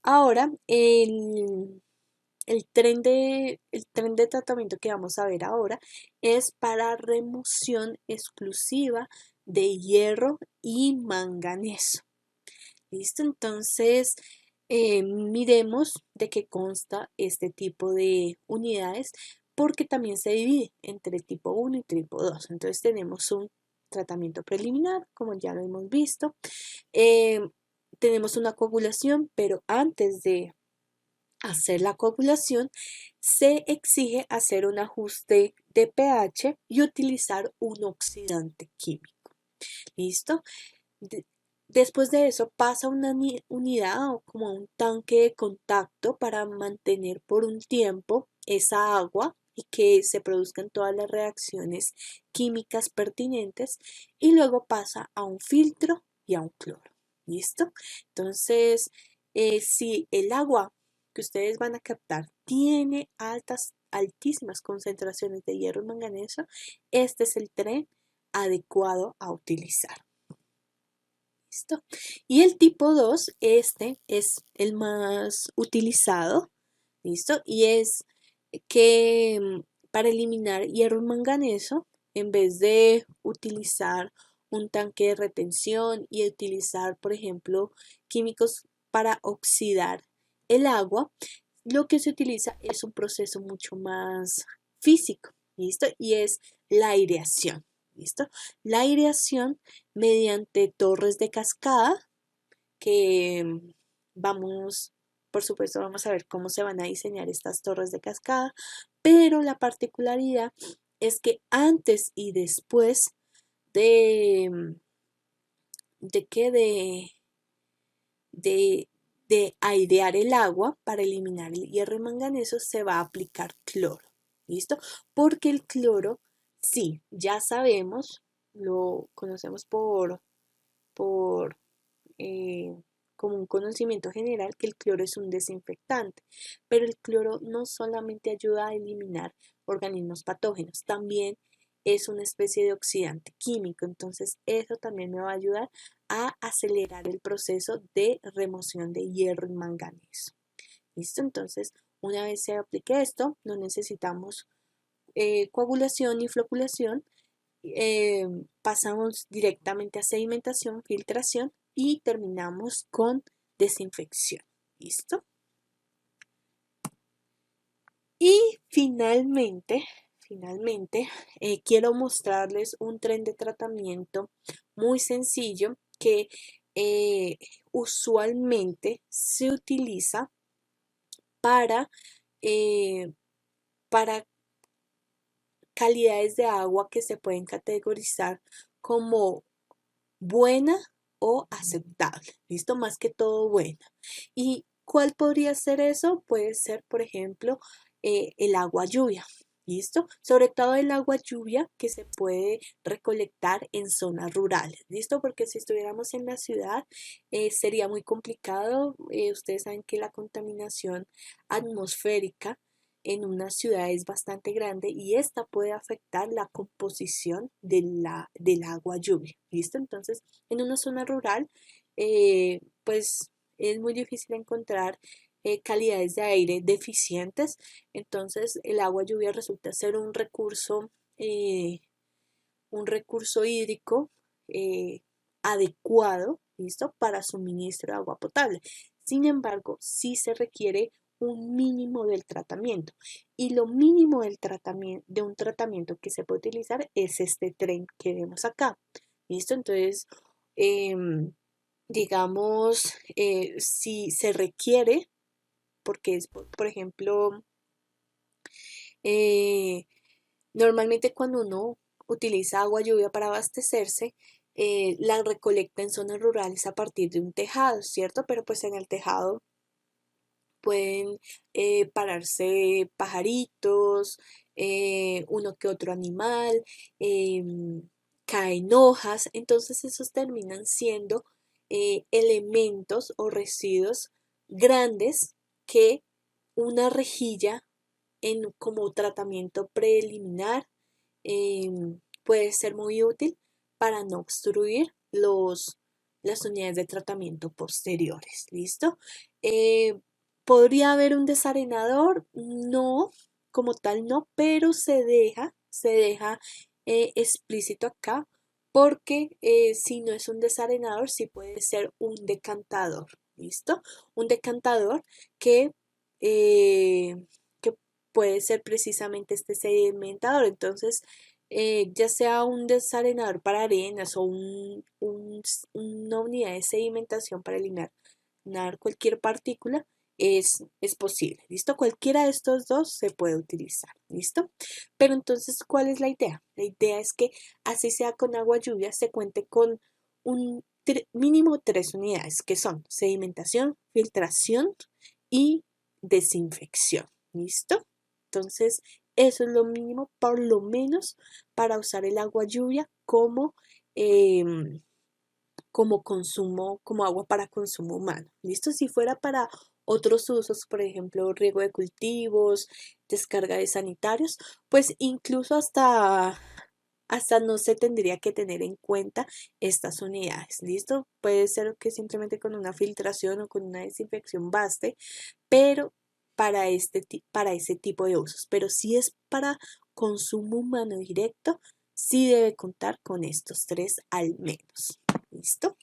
Ahora, el tren de tratamiento que vamos a ver ahora es para remoción exclusiva de hierro y manganeso. ¿Listo? Entonces, miremos de qué consta este tipo de unidades porque también se divide entre tipo 1 y tipo 2. Entonces tenemos un tratamiento preliminar, como ya lo hemos visto. Tenemos una coagulación, pero antes de hacer la coagulación se exige hacer un ajuste de pH y utilizar un oxidante químico. ¿Listo? Después de eso pasa una unidad o como un tanque de contacto para mantener por un tiempo esa agua y que se produzcan todas las reacciones químicas pertinentes y luego pasa a un filtro y a un cloro. ¿Listo? Entonces, si el agua que ustedes van a captar tiene altísimas concentraciones de hierro y manganeso, este es el tren adecuado a utilizar. ¿Listo? Y el tipo 2, este es el más utilizado, ¿listo? Y es que para eliminar hierro y manganeso, en vez de utilizar un tanque de retención y utilizar, por ejemplo, químicos para oxidar el agua, lo que se utiliza es un proceso mucho más físico, ¿listo? Y es la aireación, ¿listo? La aireación mediante torres de cascada que por supuesto, vamos a ver cómo se van a diseñar estas torres de cascada, pero la particularidad es que antes y después de, de que de airear el agua para eliminar el hierro y manganeso se va a aplicar cloro, ¿listo? Porque el cloro, sí, ya sabemos, lo conocemos por como un conocimiento general que el cloro es un desinfectante, pero el cloro no solamente ayuda a eliminar organismos patógenos, también es una especie de oxidante químico, entonces eso también me va a ayudar a acelerar el proceso de remoción de hierro y manganeso. ¿Listo? Entonces, una vez se aplique esto, no necesitamos coagulación ni floculación, pasamos directamente a sedimentación, filtración y terminamos con desinfección. ¿Listo? Y finalmente, quiero mostrarles un tren de tratamiento muy sencillo que usualmente se utiliza para, eh, para calidades de agua que se pueden categorizar como buena o aceptable, ¿listo? Más que todo buena. ¿Y cuál podría ser eso? Puede ser, por ejemplo, el agua lluvia. ¿Listo? Sobre todo el agua lluvia que se puede recolectar en zonas rurales. ¿Listo? Porque si estuviéramos en la ciudad sería muy complicado. Ustedes saben que la contaminación atmosférica en una ciudad es bastante grande y esta puede afectar la composición del agua lluvia. ¿Listo? Entonces, en una zona rural, pues es muy difícil encontrar calidades de aire deficientes, entonces el agua lluvia resulta ser un recurso hídrico eh, adecuado, ¿listo? Para suministro de agua potable. Sin embargo, sí se requiere un mínimo del tratamiento y lo mínimo de un tratamiento que se puede utilizar es este tren que vemos acá, ¿listo? Entonces, em, digamos, si se requiere, porque es, por ejemplo, eh, normalmente cuando uno utiliza agua lluvia para abastecerse, la recolecta en zonas rurales a partir de un tejado, ¿cierto? Pero pues en el tejado pueden pararse pajaritos, uno que otro animal, caen hojas, entonces esos terminan siendo elementos o residuos grandes que una rejilla como tratamiento preliminar puede ser muy útil para no obstruir las unidades de tratamiento posteriores. ¿Listo? Eh, ¿Podría haber un desarenador? No, como tal no, pero se deja explícito acá porque si no es un desarenador, sí puede ser un decantador. ¿Listo? Un decantador que, eh, que puede ser precisamente este sedimentador. Entonces, ya sea un desarenador para arenas o una unidad de sedimentación para eliminar cualquier partícula, es posible. ¿Listo? Cualquiera de estos dos se puede utilizar. ¿Listo? Pero entonces, ¿cuál es la idea? La idea es que así sea con agua lluvia, se cuente con un mínimo 3 unidades, que son sedimentación, filtración y desinfección. ¿Listo? Entonces, eso es lo mínimo, por lo menos, para usar el agua lluvia em, como consumo, como agua para consumo humano. ¿Listo? Si fuera para otros usos, por ejemplo, riego de cultivos, descarga de sanitarios, pues incluso hasta no se tendría que tener en cuenta estas unidades. ¿Listo? Puede ser que simplemente con una filtración o con una desinfección baste, pero para ese tipo de usos. Pero si es para consumo humano directo, sí debe contar con estos tres al menos. ¿Listo?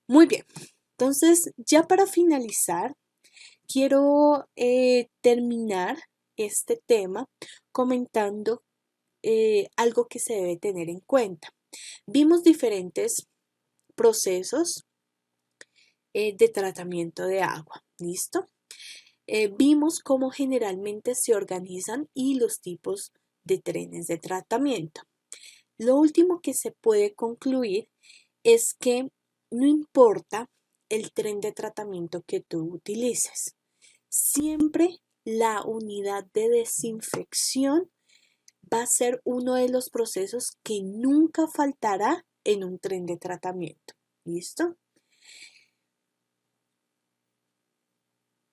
Muy bien. Entonces, ya para finalizar, quiero terminar este tema comentando algo que se debe tener en cuenta. Vimos diferentes procesos de tratamiento de agua. ¿Listo? Vimos cómo generalmente se organizan y los tipos de trenes de tratamiento. Lo último que se puede concluir es que no importa el tren de tratamiento que tú utilices, siempre la unidad de desinfección va a ser uno de los procesos que nunca faltará en un tren de tratamiento. ¿Listo?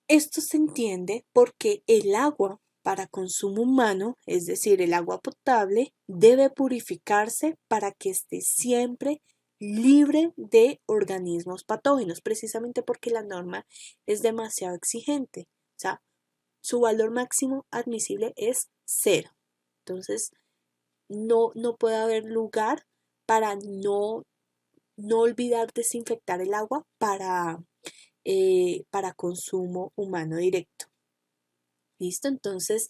Esto se entiende porque el agua para consumo humano, es decir, el agua potable, debe purificarse para que esté siempre libre de organismos patógenos, precisamente porque la norma es demasiado exigente. O sea, su valor máximo admisible es 0. Entonces, no puede haber lugar para no olvidar desinfectar el agua para consumo humano directo. ¿Listo? Entonces,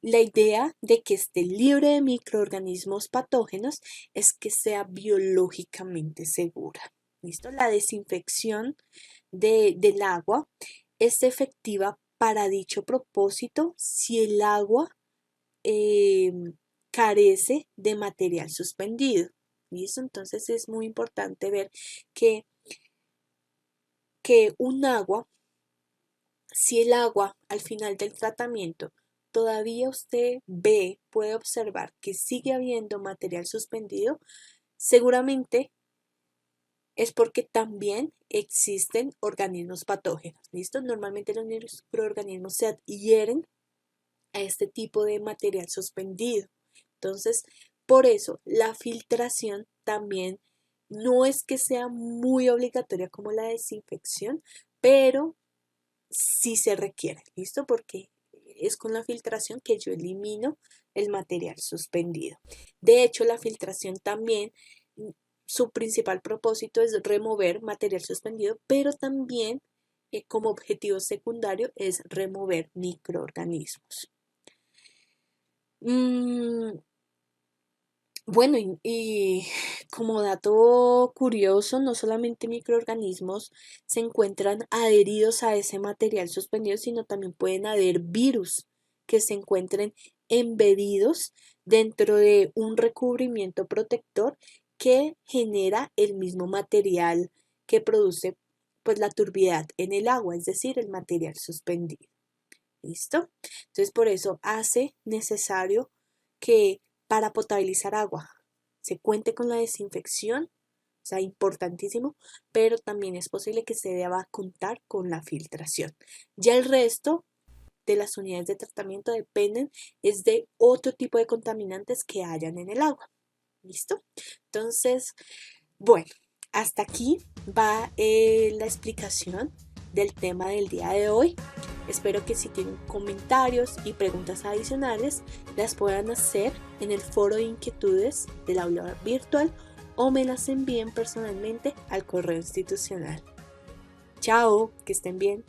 la idea de que esté libre de microorganismos patógenos es que sea biológicamente segura. ¿Listo? La desinfección del agua es efectiva para dicho propósito si el agua eh, carece de material suspendido. ¿Listo? Entonces es muy importante ver que un agua Si el agua al final del tratamiento todavía usted puede observar que sigue habiendo material suspendido, seguramente es porque también existen organismos patógenos, ¿listo? Normalmente los microorganismos se adhieren a este tipo de material suspendido. Entonces, por eso la filtración también no es que sea muy obligatoria como la desinfección, pero sí se requiere, ¿listo? Porque es con la filtración que yo elimino el material suspendido. De hecho, la filtración también, su principal propósito es remover material suspendido, pero también como objetivo secundario es remover microorganismos. Bueno, y como dato curioso, no solamente microorganismos se encuentran adheridos a ese material suspendido, sino también pueden haber virus que se encuentren embedidos dentro de un recubrimiento protector que genera el mismo material que produce pues la turbidez en el agua, es decir, el material suspendido. ¿Listo? Entonces por eso hace necesario que para potabilizar agua se cuente con la desinfección, o sea, importantísimo, pero también es posible que se deba contar con la filtración. Ya el resto de las unidades de tratamiento dependen es de otro tipo de contaminantes que hayan en el agua. ¿Listo? Entonces, bueno, hasta aquí va la explicación del tema del día de hoy. Espero que si tienen comentarios y preguntas adicionales las puedan hacer en el foro de inquietudes del aula virtual o me las envíen personalmente al correo institucional. Chao, que estén bien.